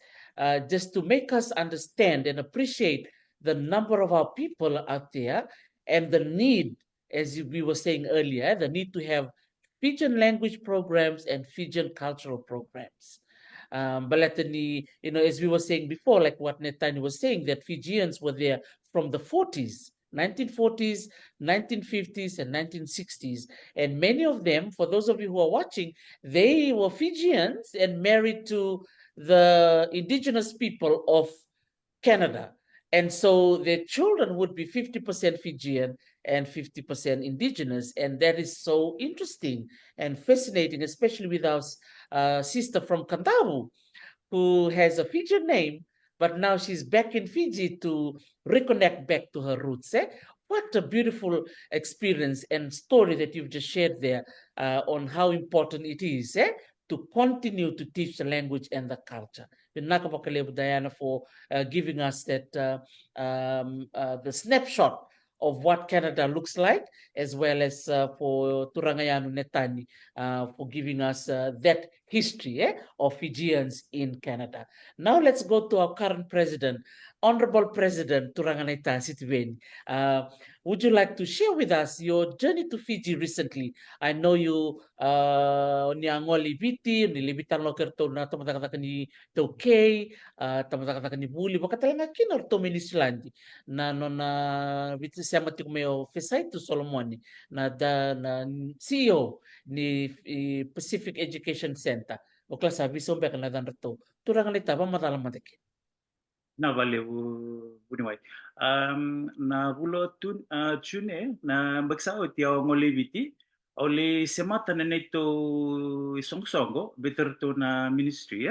just to make us understand and appreciate the number of our people out there and the need, as we were saying earlier, the need to have Fijian language programs and Fijian cultural programs. Balatani, as we were saying before, like what Netani was saying, that Fijians were there from the 40s, 1940s, 1950s, and 1960s. And many of them, for those of you who are watching, they were Fijians and married to the indigenous people of Canada. And so their children would be 50% Fijian and 50% indigenous. And that is so interesting and fascinating, especially with our sister from Kandawu, who has a Fijian name, but now she's back in Fiji to reconnect back to her roots. What a beautiful experience and story that you've just shared there on how important it is to continue to teach the language and the culture. Vinaka Diana for giving us that the snapshot of what Canada looks like, as well as for Turangayanu Netani for giving us that history of Fijians in Canada. Now let's go to our current president, Honorable President Turanganeta Sitiveni. Would you like to share with us your journey to Fiji recently? I know you niangoli viti, nilibitan lokerto na tamataka ni Itaukei, tamataka ni VULI, bakatalanga kinor to Minislandi na na viti siya matikmeo Fesaitu Solomoni na CEO ni Pacific Education Center. O klasa viso ba kana dan reto. Turang lita ba matalang matiki. Na vale bunimai. Na bulo tune na bagsao ti ngoli viti ole semata na nito isong-songo better to na ministry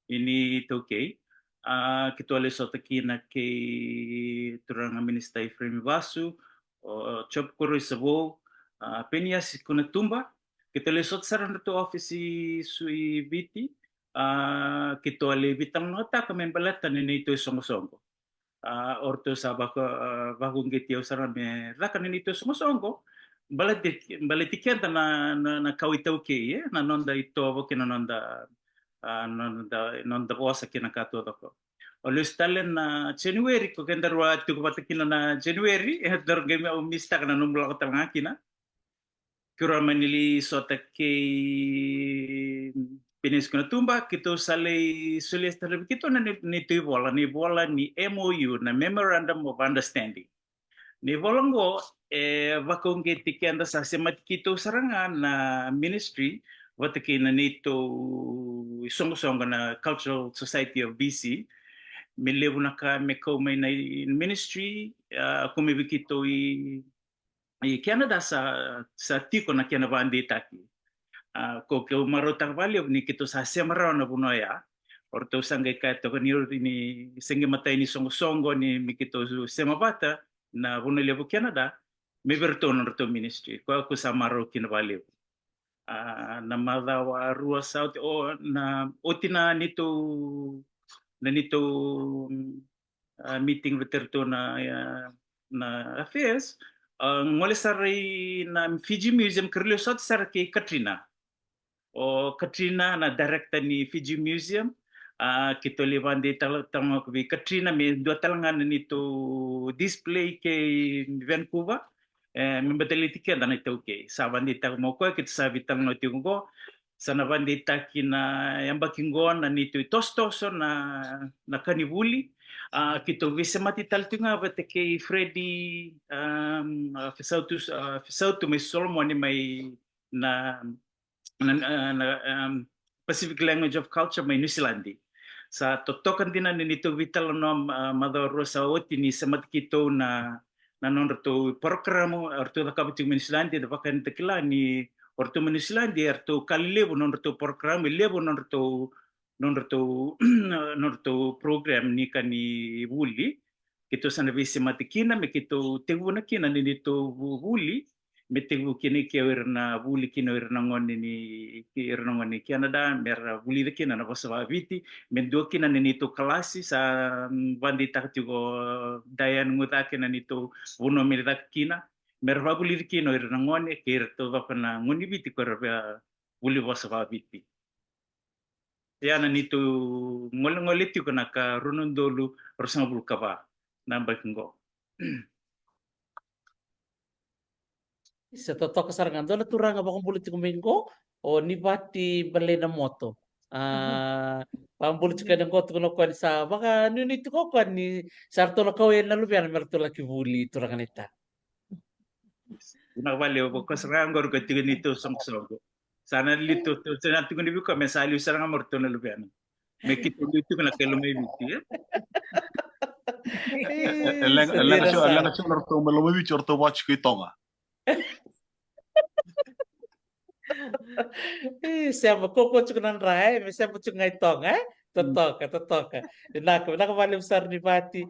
ini Itaukei. Kito ale sotaki na kay turang minister Frame Vasu o chop kuro isabo penias kuna tumba kito ale sot saran to office sui viti kito ale bitang nota kami balatan ni ito songo-songo. Orto sa bakong gitiyaw sarame rakan ni ito songo-songo balatikian na kawitaukei na nonda ito abo kinanonda nonda bosa kinakato ko. Olus talen na January ko kendarwa tu patakina na January dar game umista kana numbla ko talanga kina. Kura manili sotake pinis kuna tumba kito sale sulias terlebih kito na ni bola ni MOU na Memorandum of Understanding. Ni volongo vakong tikianda sa semat kito sarangan na ministry wataki na nito song na Cultural Society of BC milebu na ka meko may na ministry kumibi kito i Canada sa tiko na kinabandi taki. Ko marotang value ni kito sa semara na bunoya. Orto sangay ka to ni singi matay ni songo ni mikito semabata na bunolebo Canada may berto na to ministry. Ko sa maro kinabali. Na madawa rua south o na otina nito meeting reterto na affairs ngole saray na Fiji Museum kerliosot sar kay Katrina na director ni Fiji Museum kito levande tama ko Katrina me do talangan nito display kay Vancouver membataliti kaya na Itaukei sa bandita mo ko kit sa bitang no tingo sa nabandita kina yang bakingon na nito tostoso na kanibuli kito visemati taltunga bate kay Freddy fisautu may Solomon may na Pacific Language of Culture may New Zealandi sa totokan din na nito VEITALANOA Mother Rosa Otini sa matkito na nonreto programo orto VAKAVITI New Zealandi da vakan tekila ni orto New Zealandi orto kalilevo nonreto programo levo nonreto program ni kani VULI kito sa nabisi matikina me kito teguna kina nito VULI me tegu kini kewer na VULI kino irnangon ni Canada mer VULI kina na VAKAVITI me do kina nito klasi sa bandita tigo dayan ngutake na nito uno milita kina mer VULI kino irnangon kirto vapana ngunibiti ko VULI VAKAVITI yana nito ngoliti ko naka runundolu rosang bulkaba nambak ngo. Sa totoo kasarangan doon naturang abang politiko minggo o ni bati balay na moto. Pambul chika ng koto no kwa sa baka nunit ko kwa ni sarto na kawin na lubian merto la VULI turanganita. Nakabaliw ko kasarang gor ko tingin nito song. Sana lito to sana tingin niyo ko mesali sarang amorto na lubian. May kito dito na kelo may biti. Elang kasi orto malumi orto watch ko itonga. Siapa koko cukunan rai, siapa cungai tong, totoka. Nakabali besar di pati,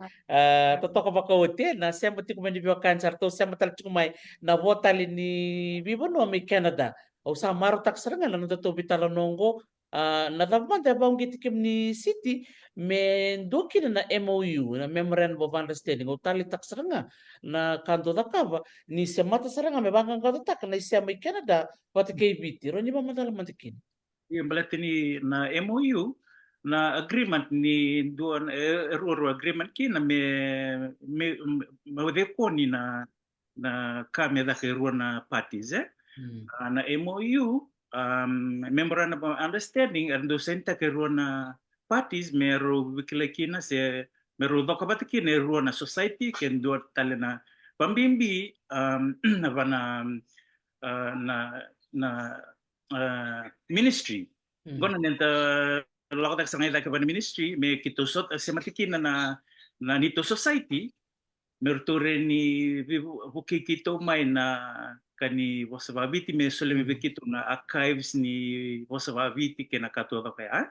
totoka bakawati, na siapa tiku mendibiwakan sarto, siapa tal cumai, na votal ini bibo no mi Canada. O sa maro tak serangan na to bitala nongo, na dapat da bang gitikim ni city, men dokin na MOU, na Memorandum of Understanding, o tali tak serangan, na kanto dakaba, ni semata serangan, me bangang kau tak, na siya mi Canada, VAKAVITI, ron ba madala mantikin? Yung balati ni na MOU na agreement ni duan ero agreement ki na me ko ni na kami da kay na parties na MOU memorandum of understanding ando senta kay na parties mero wikilaki na se mero dokabati ki na na society ken do tale na pambimbi na ministry. Gona nenta lakotak sa ngayon ka ministry may kitusot sa matikin na nito society merture ni Gucake may na kani VAKAVITI may sulimi kito na archives ni VAKAVITI kinakato kaya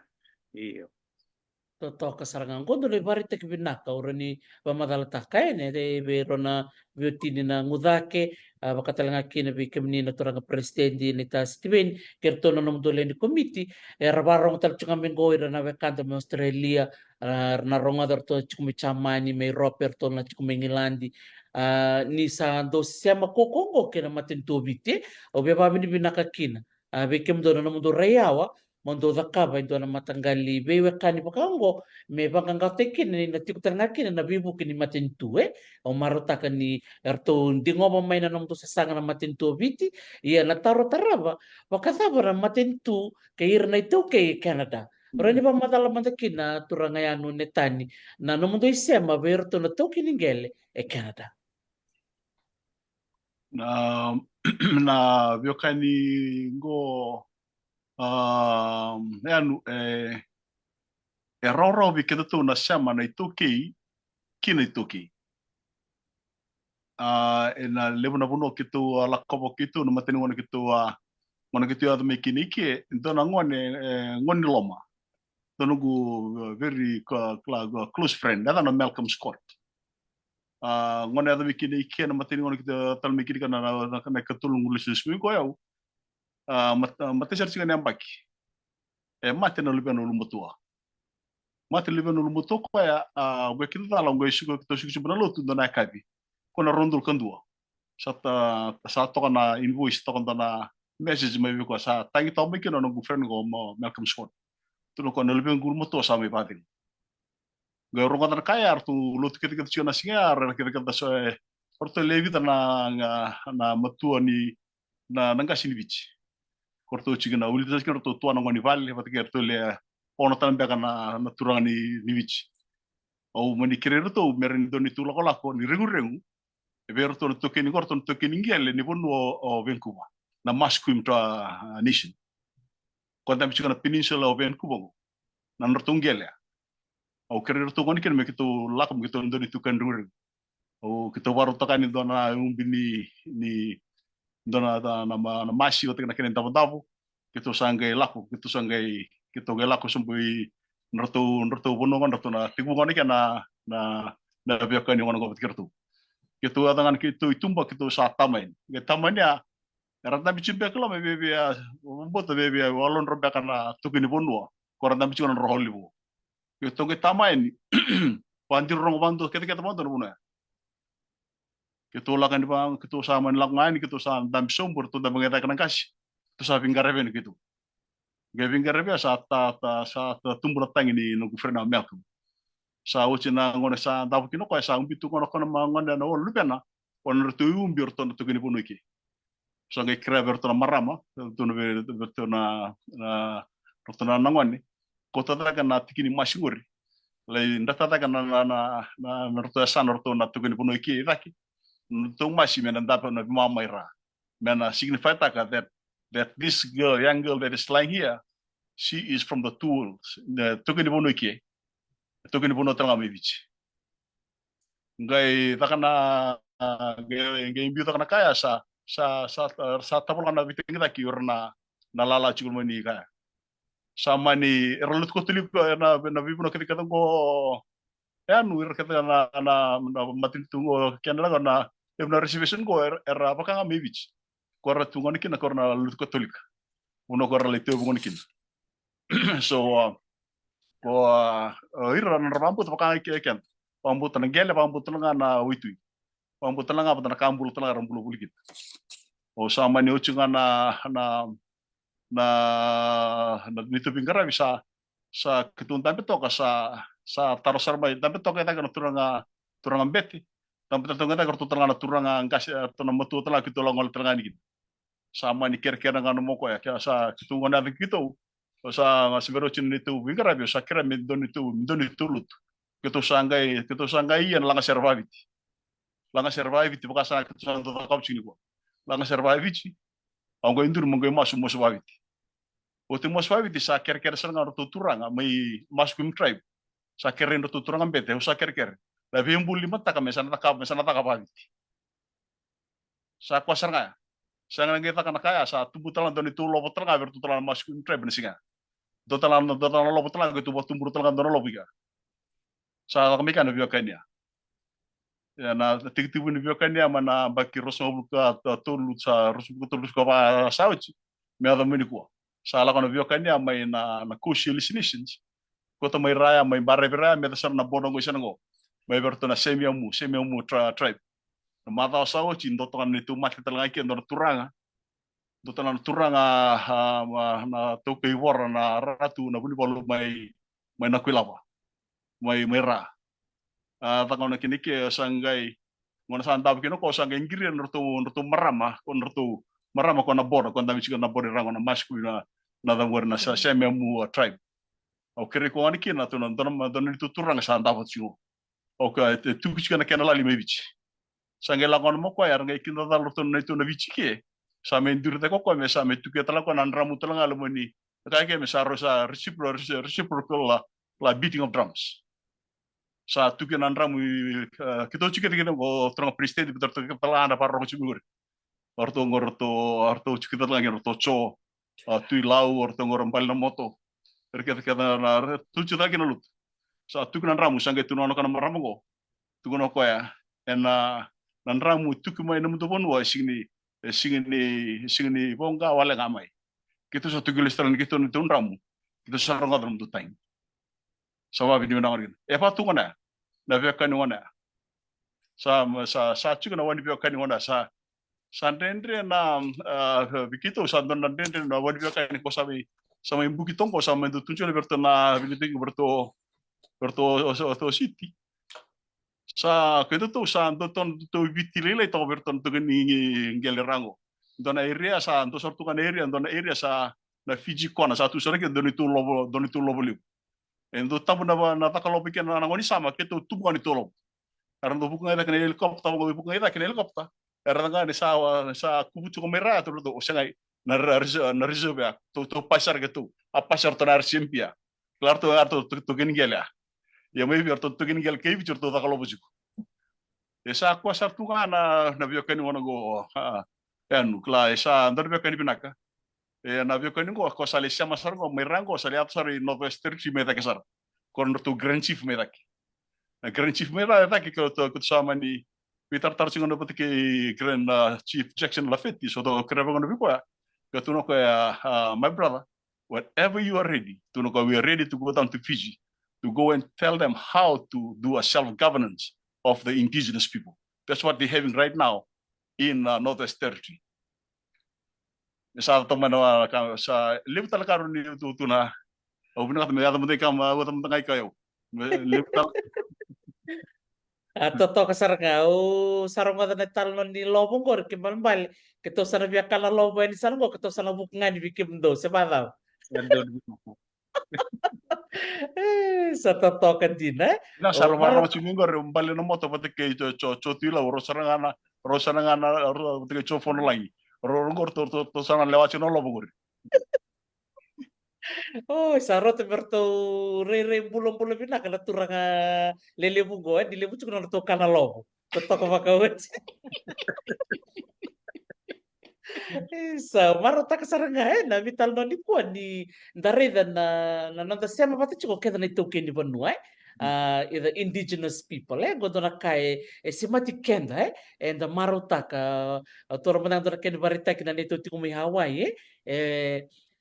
Toto kasarangan ko dulu barita kibinaka urani pamadala takay ne de berona beauty na ngudake bakatalanga kina bi kemni na turanga presidente ni ta Sitiveni kerto no nom dole ni committee rabarong tal chunga mengo ira na bekanta me Australia na ronga darto chukumi chamani me Roberto na chukumi ngilandi ni sa do sema kokongo kina matinto biti o beba bini binaka kina bekem do no nom do rayawa mondo zakaba into na matanggali bewe kani pakango me bakanga tekin ni natikutan ngakin na bibu kini matintu o marota kani erto dingo mamay na nung to sa sanga na matintu biti iya nataro taraba wakasaba na matintu kay na Itaukei Canada Rani ba madala matakin na turangayano Netani na numundo isema berto na toki ningele Canada Na viokani go roro vi kita tu na sama na Itaukei kina Itaukei na levo na buno kitu ala kopo kitu na mateni ngone kitu adu me kini ke ndo na ngone loma ndo gu very close friend ada na Malcolm Scott ngone adu me kini ke na mateni ngone kitu tal me kini kana na katulung ngulus sumi ko yau mate ser singa nambaki mate na lupa no lumbutua mate lupa no lumbutua ko ya gue kita dalam gue suka kita suka sebenarnya lo tuh dana kabi kona rondul kendua satu kana invoice to kana message mai ko sa tangi to me kino no friend go Malcolm Scott tuh kona lupa ngulumutua sama ibatin gue ronga tan kaya artu lo kita kita ciona singa kita so orto levi na matua ni na nangasi ni bici korto chigina uli tas korto tuana ngoni vale pat kerto le ono tan beka na turanga ni wich o mani kirero to merin doni tu la ko ni rengu e vero to tokeni korto tokeni ngele ni bonu o Vancouver na maskuim to nation ko tam chigana peninsula o Vancouver na norto ngele o kirero to ngoni ken me kito lakom kito doni tu kan ruru o kito waro to kan dona umbini ni dona na masi o tekna kenen tabu kito sangai laku kito ge laku sumbui norto bono norto na tiku ngone kana na biaka ni ngone gobat kertu kito adangan kito itumba kito sa tamain ge tamanya rata bichimbe kala me bebia boto bebia walon roba kana tukini bono koranda bichuna roholibu kito ge tamain pantir rong bando kete bando bono kito lakan bang kito sama lakan kito sa dam sombor to da mangeta kana kas to sa pingarebe gitu pingarebe sa ta tumbur tangi ni no governa Malcolm sa uchina ngone sa dabu kino ko sa umbitu kono kono ngone no lupena on rutu umbir to to kini punuki so ngai krever to marama to no to na nangone kota taka na tikini masinguri le ndata taka na rto san rto na tukini puno iki taki to masi mena ndapa na mama ira mena signify taka that this girl, young girl that is lying here, she is from the tools the tukini puno iki tukini puno tanga mevichi ngai taka na ngai imbiu taka na kaya sa tapol kana vitingi taki urna na lala chukul mani kaya sama ni relut ko tulip na vipuno ketika tungko anu ketika na matin tungo kianala na na reservation ko era apa kang amivich kora tungo ni kina korna lut ko tulip uno kora lete bungo ni kina so ira na rambut apa kang kian rambut na gele rambut na uitui rambut na apa na kambul na rambul bulikit o sama ni uchunga na nito pingkara bisa sa ketun tampe toka sa tarosar bai tampe toka ta kana turanga beti tampe toka ta kartu turanga ngas tona metu tala kito longol turanga ni sama ni kira-kira ngano moko ya sa ketun ngona kito sa masibero chin nito pingkara bisa kira mendon itu lut kito sangai yan langa survive baka sa kito sa to ka chini ko langa survive chi ang indur monggo masu surviviti o te mosvaviti sa kere-kere seranga roto turanga mai maskum tribe sa kere roto turanga bete sa kere-kere la VULI mata ka mesana taka paviti sa kwasaranga sa ngeta kana kaya sa tubutalan doni tu lobo tanga vertu talan maskum tribe nesinga dotalan lobo tanga gitu buat tumbur tanga dono lobiga sa kami kan biokania ya na tikibu ni biokania mana baki rosmo buka tulu sa rosmo tulu ko pa sauci me ada mini ko sala kono biokania mai na crucial destinations kota mai raya mai barre me tasar na bono ngoisa ngo mai berto na semiamu tribe na mata sawo cindo to kan itu mati talanga ki ndor turanga na Itaukei war na ratu na buni bolu mai na kuilava mai ra ta kono kini ke sangai ngona sanda kino ko sangai ngiri nurtu marama ko na bono ko ndami chika na bono rango na masku na dangor na sa semiamu tribe o kere ko ani kina to non itu turanga sanda fo chingo o ka tu chika na kana lali mevich sangai la kono mo ko ya ngai kina dal to na itu na vichike sa me ndur te ko me sa me tu ke tala ko nan ramu tala ngalmoni ka ke me sa rosa reciprocal la beating of drums sa tu ke nan ramu kito chike ke ko tronga president betor to tala anda parro chigur orto chike tala ngero to cho tu lau orto ngorom pal na moto perché na tu chuta ke lut sa tu ke nan ramu sangai tu no kana ramu ko tu no ko ya nan ramu tu ke mai namu to bon wa singini bonga wala ngamai kito sa tu ke listran kito ni tun ramu kito sa ronga drum tu time sawa bini na ngin e pa tu ngona na via kan ngona sa chu na wani via kan ngona sa dendre na bikito sa don dendre na wani via kan ko sabi sama imbu kitong ko sama tu tunjo berto na biniting berto city sa kito to sa don to vitilele to berto to ni ngelerango don area sa to sortu kan area sa na Fiji kona sa tu sore ke don itu lobo liu endo tabu na takalo piken na ngoni sama keto tubu kan itolo karena do bukan ida kan helikopter go bukan ida kan helikopter era nga ni sa kubutu ko mera to do sangai na reserve ya to pasar gitu a pasar to na simpia claro to gengela ya mai biar to gengel ke bitur to takalo buju esa ko pasar tu kana na bio kan wono go anu kla esa ndar bio kan binaka na bio kan go ko sale sama sar go merango sale apsari northwestern si meta kesar kon to grand chief meta na grand chief meta ta ke ko to sama ni Peter tarsingo no pati ke grand chief Jackson Lafetti so to kreva ngono bi ko ya to no ko my brother whatever you are ready to no ko we are ready to go down to Fiji to go and tell them how to do a self governance of the indigenous people. That's what they're having right now in Northwest Territory. Sa to mano sa libutal karon ni tutuna o bina kami ada mo kam wa tam tangay kayo libutal Toto kasar ngau sarong ngata netal non di lobong kor kimal bal kito sana biya kala lobo ni sarong kito sana bukangan bikim do sepatau Sa totoka din eh. Nasa O marang maro simingo re umbali na moto pati kay cho tila rosarangana pati kay cho phone line. Ngor to sana lewachi no lobo guri. oh sarot berto re bulong-bulong bina kana turanga lelebu go di lebu cuma to kana lobo. Totoka bakawet. Sa maro taka saranga na vital no ni po ni dareda na nanda sema pati chiko keda na Itaukei ni vanua the indigenous people godona kai simati kenda and the maro taka tora manang dona ken varita kina neto tiku mi Hawaii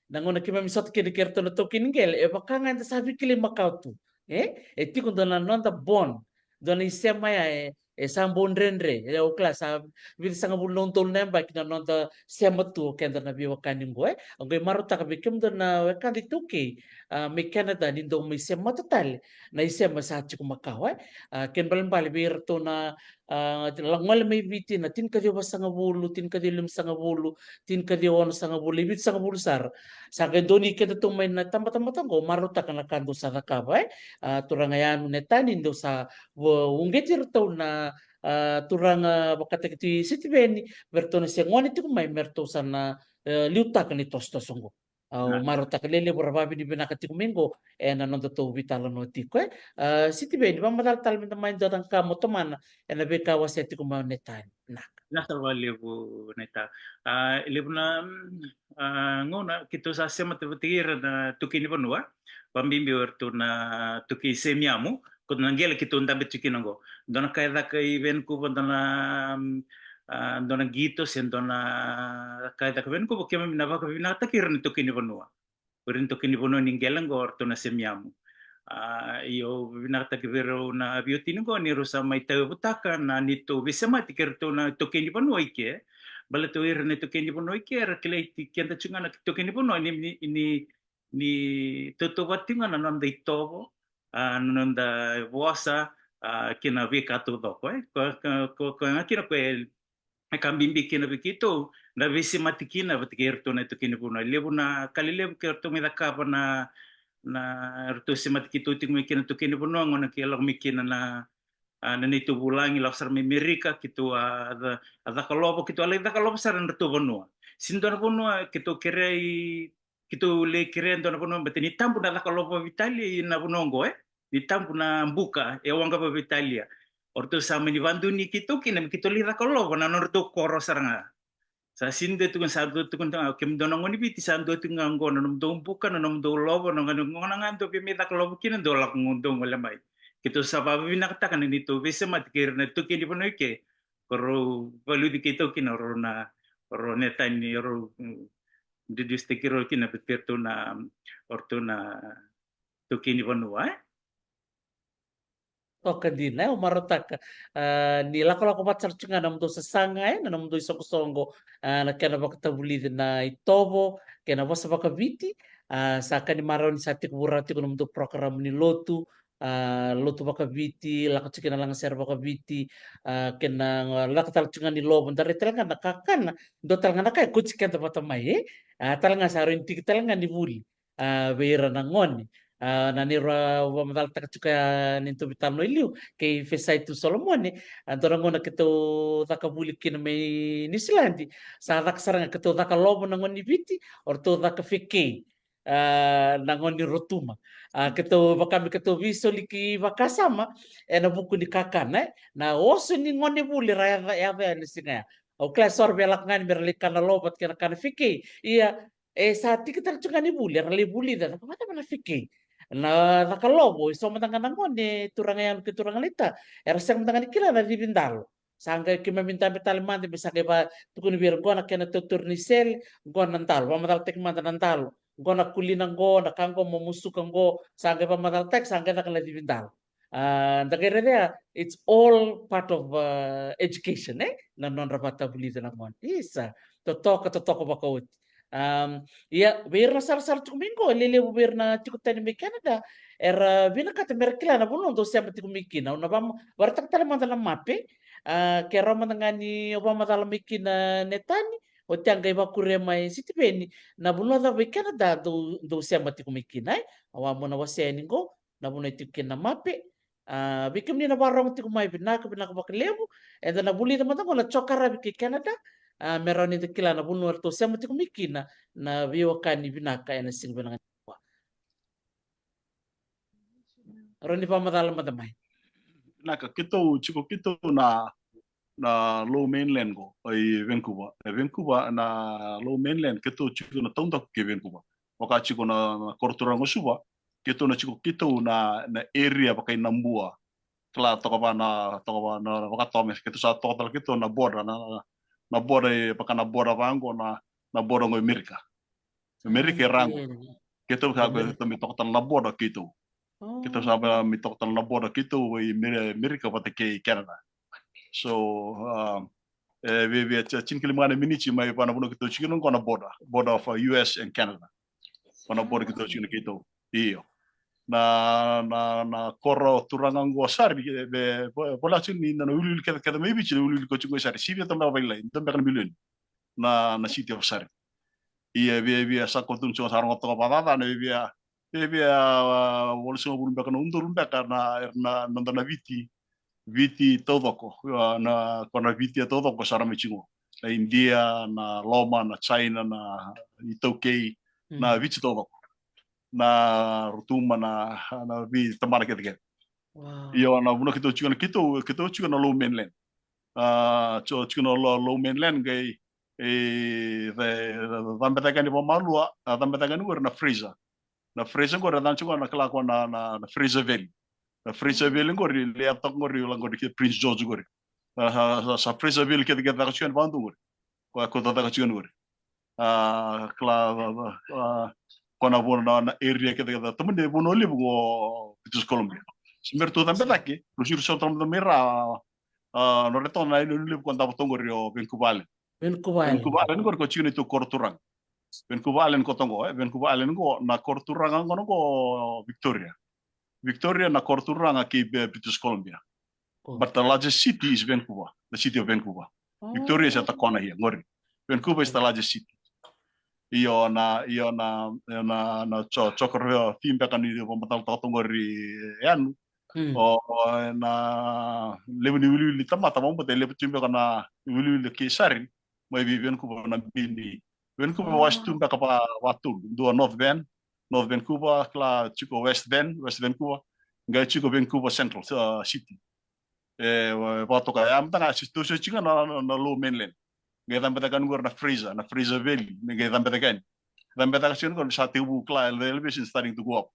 nangona kima misot kini kerto na Itaukei ningel bakanga anda sabi kili makautu tiku dona nonda bon dona isema sambon renre o klasa vil sanga bulong tol nemba kina nonda sema tu kenda na biwa kaningo anggoy maro taka bikem na wekan Itaukei me Canada nindo may sema total na isema sa chiku Macau ken balimbali bir to na langwal may biti na tin kadio sanga bulu tin kadio lim sanga bulu tin kadio on sanga bulu ibit sanga bulu sar sa doni kenda to may na tamba tango maro taka na kando sa nakaba turangayanu Netani ndo sa ungetir to na turang wakata kiti Sitiveni bertona sengoni tu mai merto sana liuta kan itu stosongo maro takalele borababi ni binaka tiku mingo na nonto to VEITALANOA tiko Sitiveni mamadal tal minta main dodang kamo tomana na beka waseti ko mau Netani nak Nasa lebu neta. Lebu na ngona kito sa sema tebatir na tuki ni banua. Pambimbi wertu na tuki semiamu. Kut nanggela kito ndambe tuki nango. Dona kaya da kay Vancouver dona dona gito sen dona kaya da kay Vancouver kaya minabaka takir ni tuki ni banua. Urin tuki ni banua ninggela ngo wertu na semiamu. Iyo binata kivero na biotino ko ni rosa may tayo butaka na nito bisama tikerto na Itaukei ni Panoy ke bala to ir na Itaukei ni Panoy ke rakilay tikenta chunga na Itaukei ni Panoy ni toto batinga na nanda itobo nanda boasa kina VEIKA to do ko ngakira ko kambimbi kina bikito na bisima tikina batikerto na Itaukei ni Panoy lebu na kalilebu kerto may dakapa na rto si matkito ting may kinatukin ni puno ngona kialang mikina na nito bulangi laksar may Amerika kito ada kalobo kito alay da kalobo sa rto puno sindo na puno kito kirei kito le kirei ndo na puno betini tampu na kalobo Italia na punongo ni tampu na buka wanga ba Italia orto sa mani banduni kito kinam kito li da kalobo na norto koro saranga sa sinde tu kan sado tu kan kem dono ngoni biti sando tu ngango nom dom buka nom do lobo nom ngona nganto pe meta lobo kina do lak ngundong wala mai kito sa babi nakata kan nito bese mat kir na tu kini pono ke koro balu di kito kina ro na ro Netani ro di distrik ro kina beterto na orto na tu kini pono toka din o marotaka ni lako pacar chunga nam do sasanga nam do isongo na kena bakatabuli na itobo kena basa VAKAVITI sa kani maron sa tik burati ko nam do program ni lotu lotu VAKAVITI lako chikena lang ser VAKAVITI kena lakatal chunga ni lobo dari talanga nakakana do talanga nakai kuchikan tapata mai talanga sa rin tik talanga ni VULI beira nangoni nanira wamadal taka chuka ninto bitano iliu kay fesai tu Solomone dorangona keto taka buli kina may nisilandi sa taka saranga keto taka lobo nangoni biti or to taka feke nangoni rotuma keto bakami keto viso liki vakasama na buku ni kakana na oso ni ngoni buli raya ya ni singa o klas sorbe lakngani merlikana lobat kana kana feke iya sa tikita chuka ni buli rali buli da mata mana feke na nakalobo so matangana ngone turangayan ke turangalita era sang matangani kila na dibindalo sangga ke meminta metalimante bisa ke ba tukuni bir gona kena tutur ni sel gona nantalo pamatal tek manta nantalo gona kulina gona kanggo memusuka go sangga pamatal tek sangga na kala dibindalo Ndagere it's all part of education na non rabata bulida na mon isa to bakawut ya bir na sar tumingo lele bir na tikutan mi Canada era bina kata merkila na buno do siapa tikumikina na bam wartak tala mandala mape kera mandangani obama tala mikina Netani o te anga I wakure mai Sitiveni na buno da vai Canada do se amati kumikina awa mona wase ningo na buno I tikena mape bikim ni na warong tiku mai binaka baklevu e da na buli da mata na chokara biki Canada meroni te kila na buno to se amati kumikina na viwa kani binaka ena sing binanga roni pa madala madamai Naka chiko kito na low mainland go I Vancouver. Vancouver na low mainland kito chiko na tonda ke Vancouver. Waka chiko na korturango suba kito na chiko kito na area pakai nambua. Kala toka na waka tome kito sa total kito na border na border pakai na border vango na border ngo Amerika. Amerika rango kito sa kito mi toka na border kito. Kita sabe mi toka na border kito I Amerika pakai Canada. So we chinkilimana minichi mai pana buno kito chino kona border of US and Canada. Pana border kito chino kito iyo. Na koro turangango sari be bola chini na ulul kada maybe chini ulul ko chungo sari sibi tamba baila tamba kan bilun na city of sari. Iya we sa ko tun chungo sarang to patata na we wol so bulu be kan undur be na na viti todoko na kona viti todoko sarame chingo na India na Loma na China na Itaukei na viti todoko na rutuma na vi tamara kete iyo na buno kito chuna na low mainland chuna low mainland gai tambeta kani pamalua tambeta kani na freezer ngor dan chuna na kala na freezer valley na freezer valley ngor le atak ngor lang ngor ke Prince George ngor sa freezer valley kete ka chuna bandu ngor ko ta chuna ngor kala kona bona na area kete temen de bono libu go British Columbia simerto tambeta ke rusir so tam mera no retorna ino libu kon tabo tongo rio Vancouver ngor ko chuna to korturang Vancouver ko tongo Vancouver ngo na korturang ngono go Victoria na korturang ki British Columbia but the largest city is Vancouver, the city of Vancouver. Victoria is at the corner here ngori Vancouver is the largest city. Iyo na chokor timba kan ni pamatal tongori yan o na lebuni wili tamata mo bote lebu timba kana wili ke sari mai bi Vancouver na bindi Vancouver was tumba ka pa watu do North Vancouver kla chiko West Vancouver ngai chiko Vancouver Central City watu ka am tanga situ chinga na low mainland ngai tambeta kan ngor na freezer valley ngai tambeta kan sino kon sa tibu kla elevation starting to go up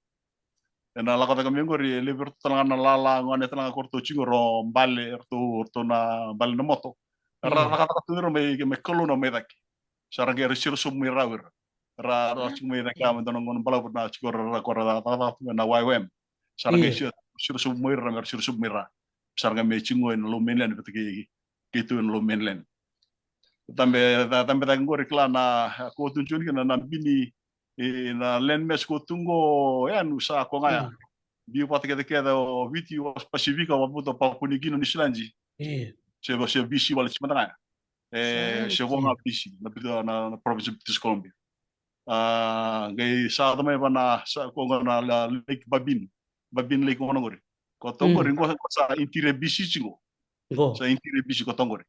na la kota kami ngor lever tanga na lala ngone tanga korto chingoro mbale orto na mbale na moto kata tuiro me kolona me dak sarang ge resir sumira wir ra sumira kam don ngon bala na chigor ra kora na YWM sarang ge sir sumira sarang me chingo en lo mainland betike gitu en lo mainland tambe ngor kla na ko tunjun na bini na len mes ko tungo ya nusa ko ngaya bi pati keda viti was pacifica wa puto pa punigino ni silanji se bisi wala chimana se wonga bisi na province of British Columbia gai sa tama na sa ko na lake babin lake ko ngori ko tongo ringo sa intire bisi chingo sa intire bisi ko tongo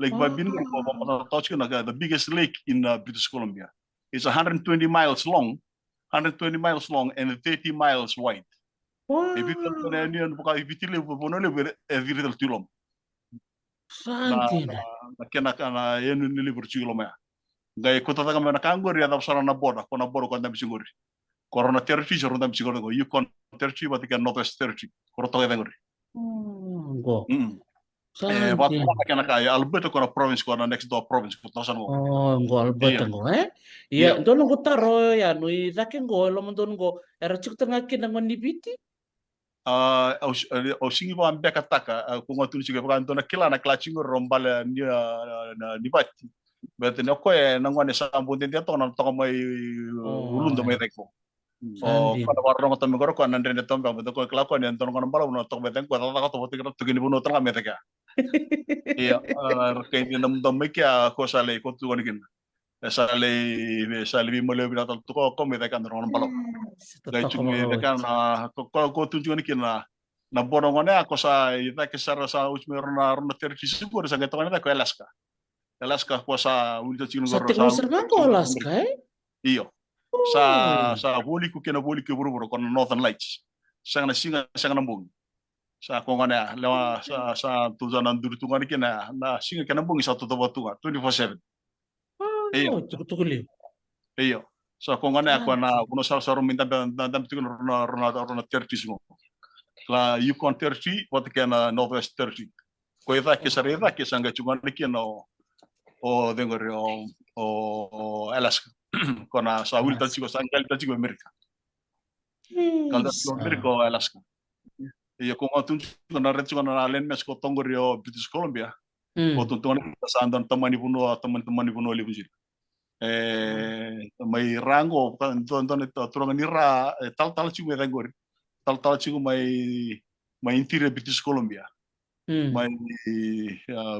Lake Babin, the biggest lake in British Columbia. It's 120 miles long and 30 miles wide. If you live with tulom. Na yenu nilibur chuloma. Gai kota taka mena kangor ya tapsara na boda ko ndam singori. Corona territory so ndam singori go Yukon territory but can Northwest territory. Korto ga ngori. Go. Waktu kena kaya Alberta kona province kona next door province ko tasan go. Ngo Alberta ngo Iya, dono go taro ya nui dake ngo lo mondon go era chuk tanga kina ngoni biti. Au singi ba ambeka taka ko ngotu chiga ba ndona kila na klachingo rombala ni bati. Bete no ko na ngone sambu dia to na to mai ulundo mai reko. Kada warno to megoro ko nan rene tomba beto ko kla ko ni anton ko bala no to beten ko ta to botik to gini buno tanga meteka. Iya, kayak ni nam dom ke ko sale ko tu ngoni kin. sale bi mole bi natal to ko me da kan ron balo dai chung me da kan ko tunjungan kina na bono ngone ako sa ita ke sa uch me rona terci sigur sa gato ngone ko Alaska ko sa ulta chino Sa goro sa tinggal serban ko Alaska, eh? iyo sa boli ku kena boli ke buru kon Northern Lights sang na singa sang na mbung sa ko ngone lewa sa tuzanan dur tu ngone kena na singa kena mbung sa to tunga 24/7 iyo Oh, tuku liu. iyo sa ko ngone ako na kuno sa minta dan tikun rona terci mo la Yukon terci wat kena Northwest terci ko ita ke sareva ke sanga chunga kena o dengor o Alaska kona sa ulta chico sa ngal chico Amerika kalda chico Amerika o Alaska iyo kung atun na red chico na len mes ko tongor yo British Columbia ko tuntuan sa andan teman-teman ibuno libujir may rango kan don turangan nira tal chico dengor tal chico may interior British Columbia may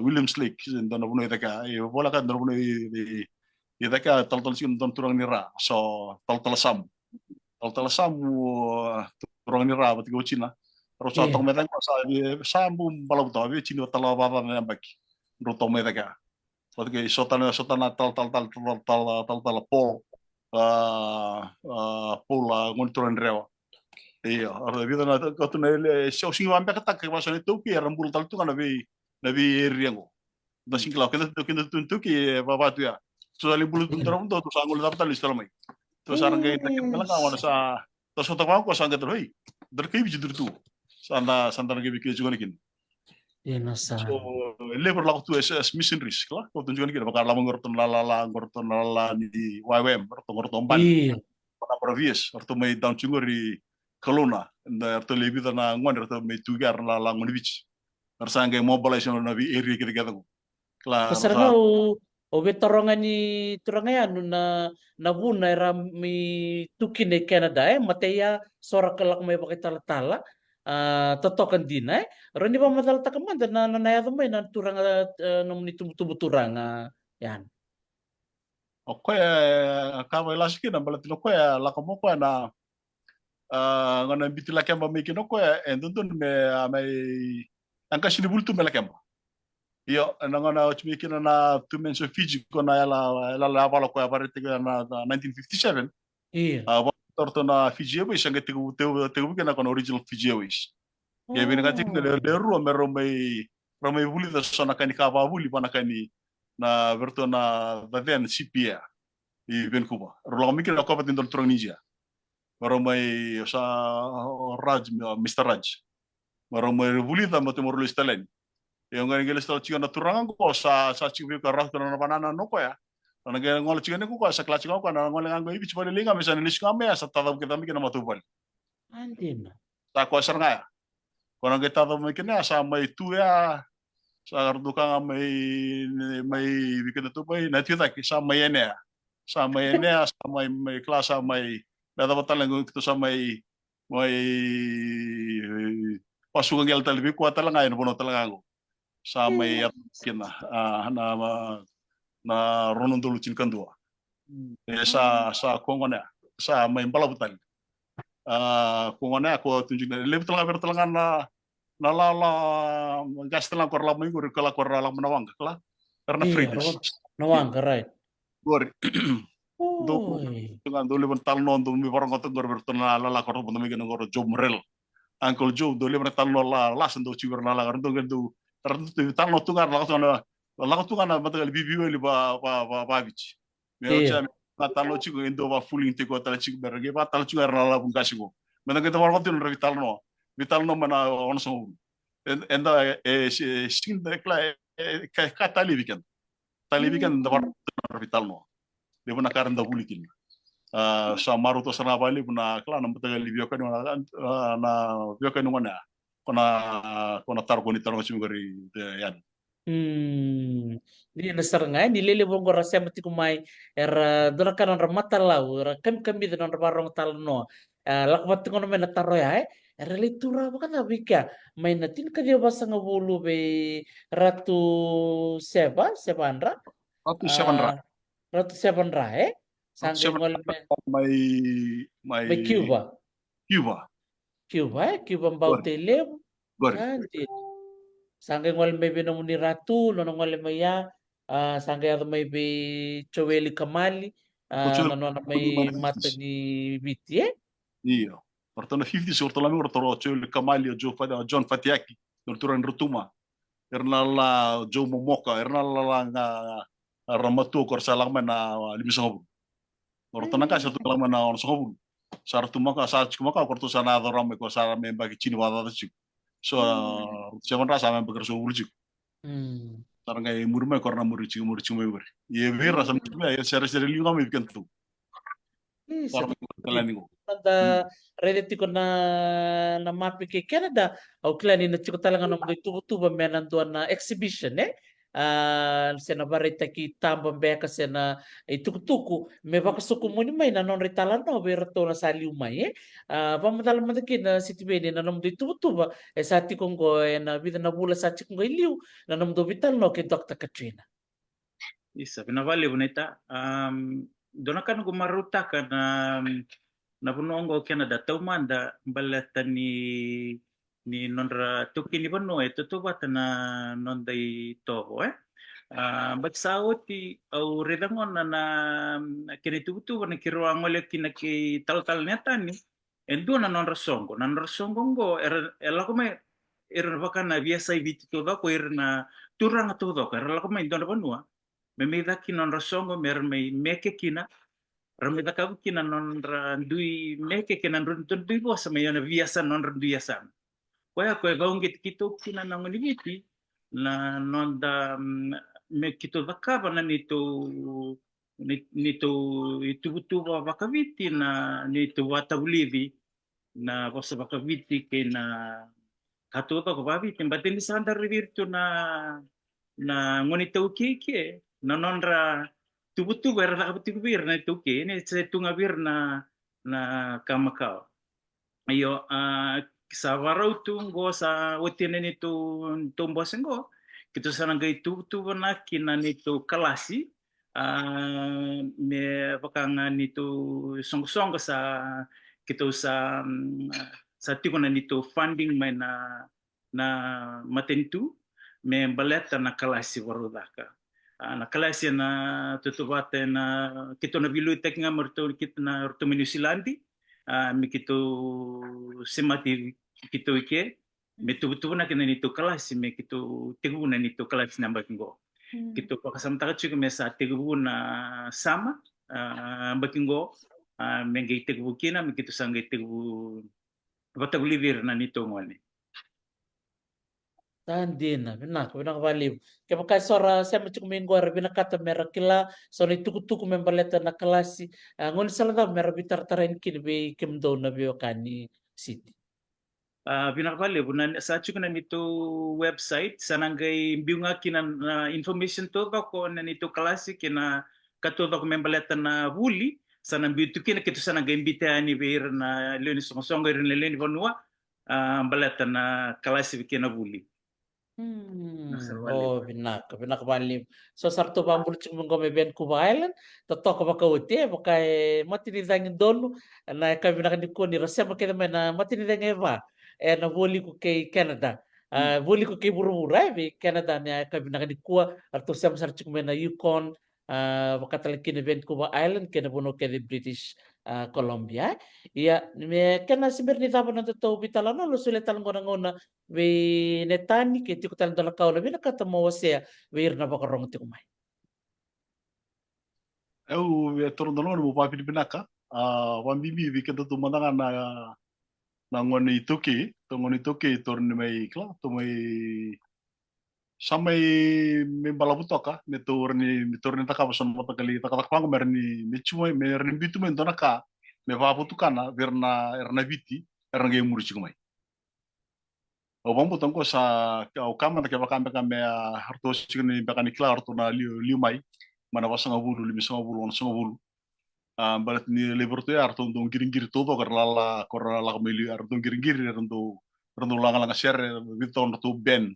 Williams Lake don puno itaka bola kan don puno Idaka tal sin don turang nira so tal sam turang nira bat go China ro sa tong metang sa sambu balau to be China tal baba na baki ro to metaka bat ke sotana tal pol pola ngon turang rewa iya arda vida na ko to ne so sing wampe katak ke basane to ki rambul tal tu kana be riengo da sing klau kena tu ki baba tu ya so ali bulu tuntaram to sangul dapat ali selamai to sarang kay nakikita lang ako sa to sa tawa ko sa gato hey darkay bi tu santa nagi bi juga nikin so labor la to es missionaries kala ko tunjuan kira bakal lamang ngorton lala di YWM ngorton ban para provies orto may down chungori Kelowna na orto lebi na ngwan orto may tugar lala ngonibich arsangay mobilization na bi area kira ko Kasaranga o betorongan ni turangaya na buna era mi tukin ni Canada mateya sora kelak may pakitala-tala totokan din roni ba madalta kaman na nanaya may na turang ni tubo turang yan. Oke kama lasiki na balatino ko la komo ko na ngana bitila kemba me kino ko endon me mai angka sini bultu me la kemba iyo nangana chimi kina na tumenso Fiji ko na la bala ko barete na 1957 iya torto na Fiji bo isanga tegu kina kono original Fiji wis ya bini kati le ru me romai VULI da sona kani ka ba VULI bana kani na verto na then CPA i Vancouver ro mi kina ko patin dol trong ninja romai sa Mr. Raj romai VULI da mo temor lo stalen yung nga ngeles tal chiga na turangan ko sa chiga ka ras na banana no ko ya na nga ngol chiga ko sa klase ko na ngol nga ibig pa linga mesa nilis kami sa tadaw kita mi kina matubal andin sa ko sar nga ko nga tadaw mi kina sa may tuya sa arduka nga may bikin to bay na tita sa may ene sa may klasa may dada batalang ito sa may pasukan gel talbi ko talaga ayun bono talaga ko sa may kina na ronon dulu cinkan dua sa kongona sa may balabutan kongona ako tunjuk na lebih telah bertelangan na la gas telang kor lamay ko kala kor lang manawang kala karena freeze nawang right gor do dengan dulu bental non do mi barang kotor gor bertena la kor bondo mi gor job rel Uncle Joe dole bertal no la sendo ciber na la gardo gendo tertentu tal no tungar la tungana batal bibi weli ba bici me ocha tal no chico endo ba full inte ko tal chico berge ba tal chico la bun kasigo mena kita war kotin vital no mana on so enda sin de kla ka tali weekend da war vital no de buna karan da bulikin sa maruto sana bali buna kla na batal libio kan na bio kan ngona kona tar ko ni tar ngasi ngari yan Di nasarangay nilili bongo rasya mati kumai era dora kanan ramata lau era kami dengan barong talno lakmat ngono mena taro ya era litura bukan abika main natin ka dia basa ngabulu be ratu seba andra Ratu Seven Ra Ratu seven ra Sangge Seven ngol my Cuba. Cuba. Cuba mbau Gori. tele. Gori. Sangge ngol may binamuni ratu, no ngol may ya, sangge ado may be choweli kamali, nanona may mata ni biti Iya. Ortona 50s ortola mi ortoro chole Kamali John Fatiaki, ortoro Rutuma. Ernala Joe Momoka, ernala nga ramatu korsalang na limisong. Ortona ka sa tulang na on song. Sa tumaka sa kumaka korto sa na ram ko sa me bagi chini wada da chik. So seven ra sa me bagro so ulji. Tarang ay murme korna murichi me ber. Ye vera sa me ya sere liu me kentu. Tarang kalani ko. Nada relati ko na mapi kay Canada au klani na chiko talaga na mga tuba menan doon na exhibition sena barita ki tamba beka sena tuku me baka suku mo ni may na non ritala no berato na sa liumay pamadala mo na Sitiveni na namdo tuba sa ti konggo na vida na bula sa chikong iliu na namdo vital no kay Dr. Katrina. Isa, pinavali bonita. Donakan gumaruta ka na punongo Canada taumanda balata ni nonra tuki ni bono tutuba na nondai toho bagsawti au redangon na kini tutu na kiruang ole kinaki tal netani endo na nonra songo go ela come era bakana biasa ibiti todo ko na turang todo ka ela come ndo banua me daki nonra songo mer me meke kina Rami taka kina non dui meke kina dui bosa me yana biasa non biasa. Kaya ko gaungit kito kina nang nibiti na non da me kito vakava na nito itu VAKAVITI na nito watabulivi na bosa VAKAVITI kina katuto ko vaviti batin sandar virtu na ngonito kike na nonra tubutu era nakapatibir na Itaukei ini sa tungabir na kamakao ayo sa waraw tungo sa utin nito tumbosenggo kito sa nangay tubutu na kina nito kalasi me bakang nito song sa kito sa tiko na nito funding may na matentu me baleta na kalasi warudaka na kalasi na tutubate na kito na bilu tek nga merto kito na orto New Zealandi mi kito semati kito ike me tubutu na kina nito kalasi me kito tigu na nito kalasi na bakingo kito pakasamtaka chuko me sa tigu na sama bakingo me ngai tigu kina me kito sangai tigu batagulivir na nito ngone Tandina, binak valib. Kaya maka sora saya macam minggu ara binakata mera kila so ni tuku membaleta na kalasi ngon salada mera bitar tarain kin be kemdo na bio kani city. Pinakabali, sa chuko na nito website, sanangay biunga kina information to ko na nito klase kina katuto ko membaleta na VULI, sanang biutu kina kito sanangay imbita ni beir na leoni songosongo rin leoni vanua, baleta na klase kina VULI. Oh, binak valim. So sarto bambul cuma ngome Vancouver Island, toto ko baka uti, baka mati ni dangin donu, na kami binak ni ko ni rasya makita na mati ni dangin eva, na voli ko kay Canada. Voli ko kay buru-buru be Canada niya kami binak ni ko, arto siya masar cuma na Yukon, baka talaga ni Vancouver Island, kaya buno kay British Columbia. Iya, me kana sibir ni tabo na totoo bitalano, lusulit talang ko na we Netani ke tiku tal dala kaula bina kata mo sea we irna baka rong tiku mai. Eu torno mo papi binaka. Wambibi vi kenta tu mandanga na ngoni Itaukei, to ngoni Itaukei torno mai kla, to mai samai me balabutoka, me torni taka son mata kali taka taka merni me chuma merni bitu men donaka, me vaputukana erna viti, erna ge muri chikumai. O bambu tongko sa o kama na keba kame harto chikni bakani kla harto na liu mai, mana wasanga bulu limi songa bulu on songa bulu. Balat ni liberto ya harto ndong giring todo karlala korala kamili harto giring harto langa share biton to ben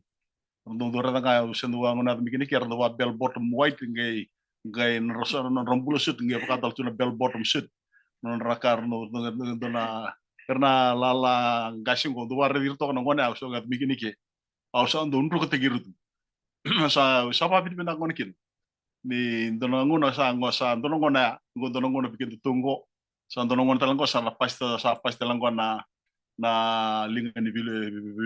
ndong dora nga usendo wa ngona mikini ki harto wa bell bottom white ngai Gay nrasa non rambulo sut ngai pakatal tuna bell bottom sut non rakar no dona karena lala gasing ko duwa redir to no ngone auso gat mikini ke auso ando unru ko tegirutu sa pa bit bina ngone kin ni dona ngona sa dona ngona bikin tunggo sa dona ngona talang ko sa pasta lang ko na linga ni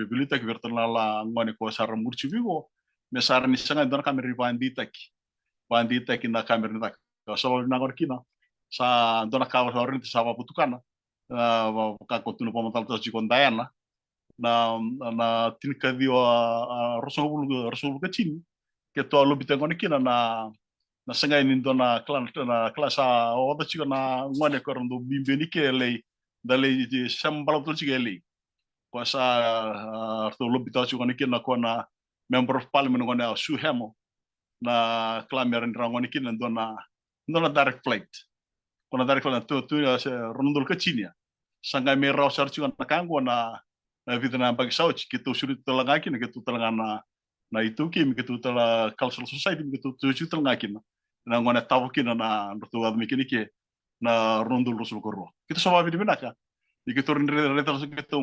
bilita ki vertana la ngone ko sa ramurci bigo me sar ni sanga dona kamera bandita ki na kamera ni tak so na ngor kina sa dona kawa sa orin sa putukana ka kontinu pamatal tas jikondayana na tinka dio rosol kecil ke to lo bitangone kina na sengai ni dona klasa o da chico na ngone ko ndo bimbe ni ke lei dale sambal to chico lei ko sa to lo bitau chico ni kina ko na member of parliament ngone su hemo na klamer ngone kina dona direct flight ko na direct flight to rondol kecilia sanga merau sar chico na kango na vidana bagi sauci kita sulit telangaki na kita telangana na Itaukei gitu tala cultural society gitu tuju telngakin na ngone tawakin na ndoto mikini ke na rondul rusul korro kita soba di benaka gitu reta gitu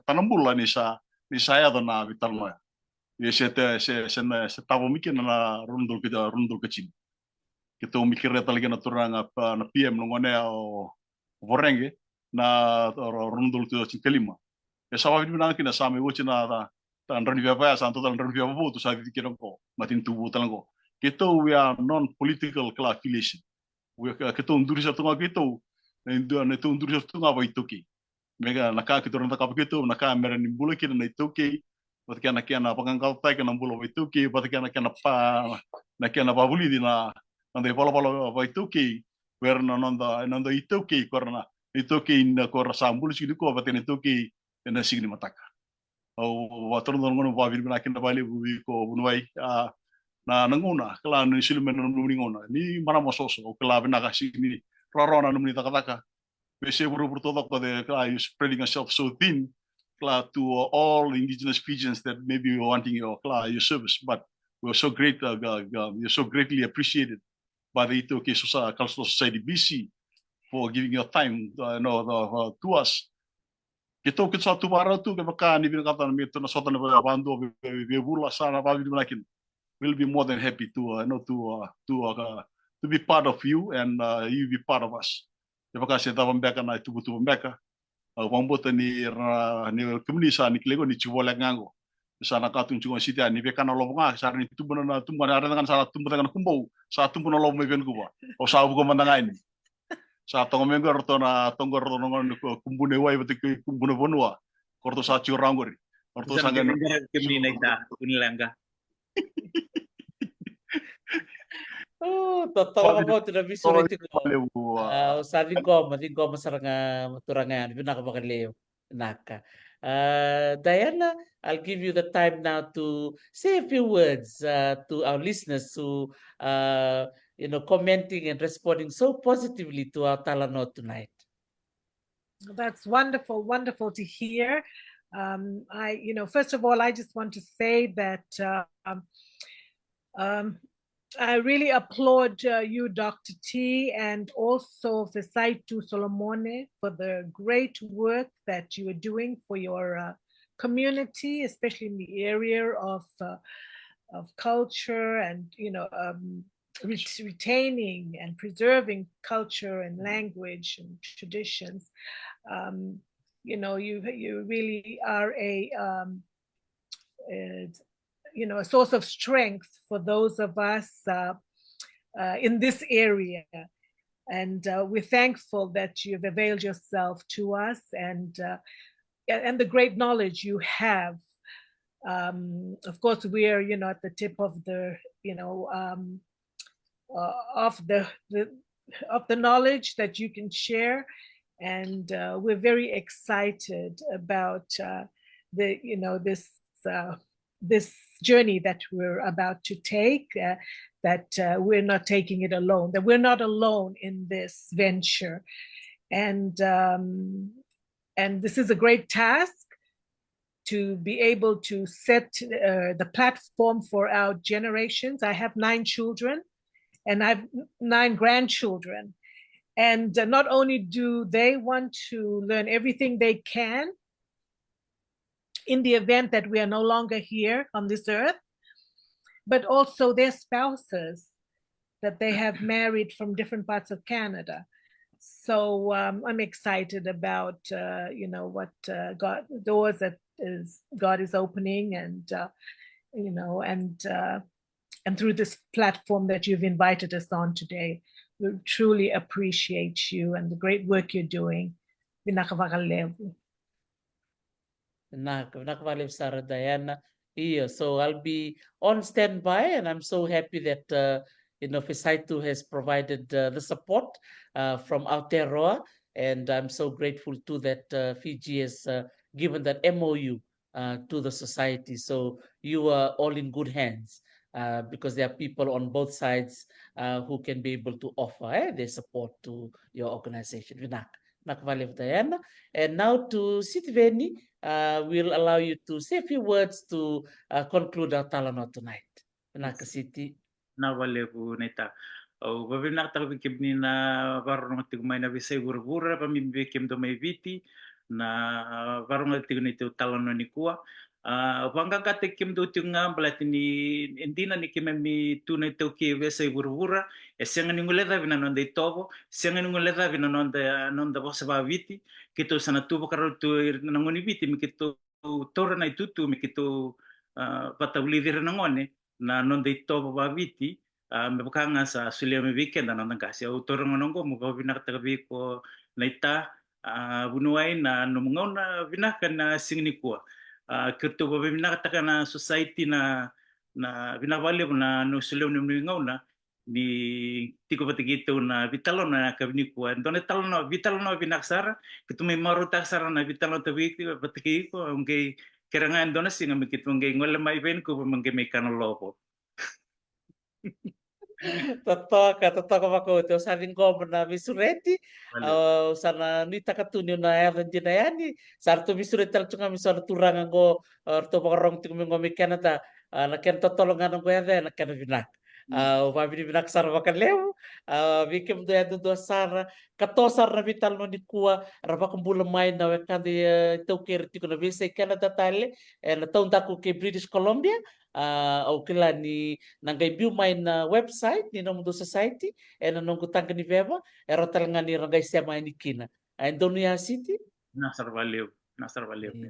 tanambula ni saya na vitalnoa ya se tawo mikin na rondul kecil kita mikir reta lagi na turang apa na PM ngone o vorenge na rondul tu kelima ya soba di benaka na sami wucina tan ran via santo tan ran via voto sa di kira ko matin tubu tan ko kita we are non political affiliation we kita undur sa tunga kita na itu undur sa tunga ba Itaukei mega naka kita ran ka kita naka mera ni bula kira na Itaukei pat kana kana pangangkal tai kana bula ba Itaukei pat kana kana pa VULI di na ande pala ba Itaukei wer na nanda Itaukei korna Itaukei na kor sambul sigi ko pat Itaukei na signi mataka o wator no ngono ba bina kinda bali buwi ko bunwai na nanguna kala ni silmen no ngona ni mana mososo o kala bina kasi ni rorona no ni takataka pese buru todo ko de kala you spreading yourself so thin kala to all indigenous Fijians that maybe wanting your kala your service but we're so great you're so greatly appreciated by the Itaukei Cultural Society BC for giving your time to us kita satu barang tu ke baka ni kata ni tu na sota na bando be bula sana ba bi makin will be more than happy to to be part of you and you be part of us ya baka se tava mbeka na tu mbeka pambota ni komunisa ni klego ni chivola ngango sana ka tu chungo sita ni beka na lobonga sar ni tu bana tu bana dengan salah tu bana kumbo sa tu bana lobo ben kuba o sa bu ko mandanga ini sa tongo mengo rotona tongo rotona ngon kumbune wai beti kumbune bonua korto sa ciurangori korto sangen kemni naita unilanga totoo mo tu na bisu itu ko sabi ko masaranga maturangan bina ka bakaleo naka Diana, I'll give you the time now to say a few words to our listeners who commenting and responding so positively to our Talanoa tonight. That's wonderful, wonderful to hear. First of all, I just want to say that I really applaud you, Dr. T, and also Fesaitu Solomone for the great work that you are doing for your community, especially in the area of culture and retaining and preserving culture and language and traditions. You really are a source of strength for those of us in this area. And we're thankful that you've availed yourself to us and the great knowledge you have. Of course, we are, at the tip of the, of the knowledge that you can share. And we're very excited about this journey that we're about to take, that we're not taking it alone, that we're not alone in this venture. And this is a great task to be able to set the platform for our generations. I have 9 children, and I have 9 grandchildren. And not only do they want to learn everything they can in the event that we are no longer here on this earth, but also their spouses that they have married from different parts of Canada. So I'm excited about what doors that God is opening, and and through this platform that you've invited us on today. We truly appreciate you and the great work you're doing. Sarah Diana. Yeah, so I'll be on standby, and I'm so happy that Fisaitu has provided the support from Aotearoa, and I'm so grateful too that Fiji has given that MOU to the society. So you are all in good hands because there are people on both sides who can be able to offer their support to your organization. Diana. And now to Sitiveni, we'll allow you to say a few words to conclude our Talanoa tonight. Vinaka City. Na vale po neta. O babinak talaga kibni na varong tigmay na bisay burbura pamimbi kim do may viti na varong tigni to Talanoa ni kuwa. Bangga kate kim do tinga balatini indina ni kim mi tunay Itaukei bisay burbura. Siang ni nguleda vinanonda itobo, siang ni nguleda vinanonda nonda bosa viti. Kito sana tubo karo tu nangoni viti mi kito tora na itutu mi kito patawli dira nangone. Na nonda itobo viti me bukanga sa sulia me weekend na nanga kasi autor ngonongo mo binakatabi ko na ita bunuay na numngona binakan na singnikua kerto binakataka na society na binawali na no sulia no ngona ni tiko patigito na VEITALANOA kabnikua dona VEITALANOA binaksara kito may marutaksara na VEITALANOA tabi patigiko ngay kerangan dona singa mikito ngay ngola mai ben ko mangge may kanolopo. Totoka makoto saring gomo na misureti sana ni takatuni na Evan dinayani sarto misureti talchunga misora turanga go to pakarong tingmi ngomi Canada na ken totolongan ngo ede na ken vinak vabini vinak sar bakaleu vikem do edo do sar katosar na vital no nikua rabakumbula mai na wekandi Itaukei tiko na visa Canada tale na tauntaku ke British Columbia au kila ni nangai biu mai na website ni nomo do society na nongo tanga ni veva ero talanga ni rangai sema ni kina Indonesia City Nasar valeu.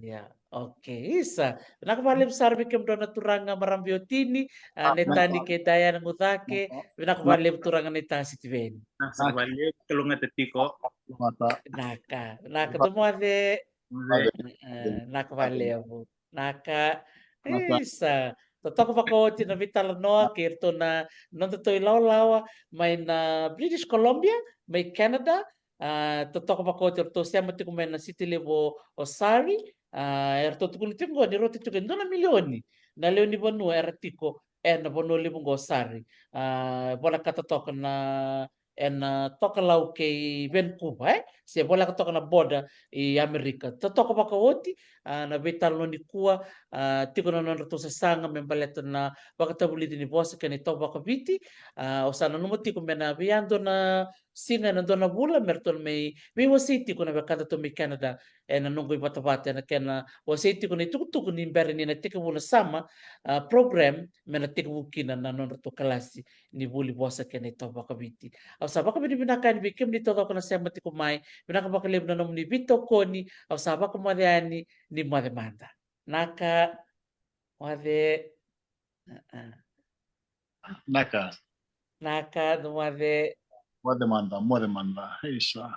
Yeah, okay. Isa nakabalik sarbi kem dona turanga marambiotini Netani ke daya ng Gucake nakabalik turanga neta Sitiveni. Nasar valeu kalunga tetiko. Naka dumade nakabalik naka isa totoo pa ko tina VEITALANOA kirto na nandito ilaw-lawa may na British Columbia, may Canada, totoo pa ko kirto siya mati kumay na city level Osari, erto tukulitin ko ni roti tukin do na milyoni na leo ni bonu ertiko na bonu libong Osari, bola katotok na toka lau kay Vancouver, siya bola katoka na border i Amerika. Totoo pa ko na VEITALANOA ni kuwa tiko na nato sa sanga membaleto na bakatabuliti ni bosa kanito VAKAVITI osana numo tiko mena viando na singa na dona bula merton may wasiti ko na bakata to mi Canada na nunggoy batavate na kena wasiti ko ni tukutuko ni mbere ni na tika muna sama program mena tika mukina na non to kalasi ni VULI bosa kanito VAKAVITI au sa VAKAVITI binakan bikim ni todo ko na sema tiko mai binakabakalib na nomo ni Vito Koni au sa VAKAMADIANI ni mademanda naka wade Naka no wade mo demanda isa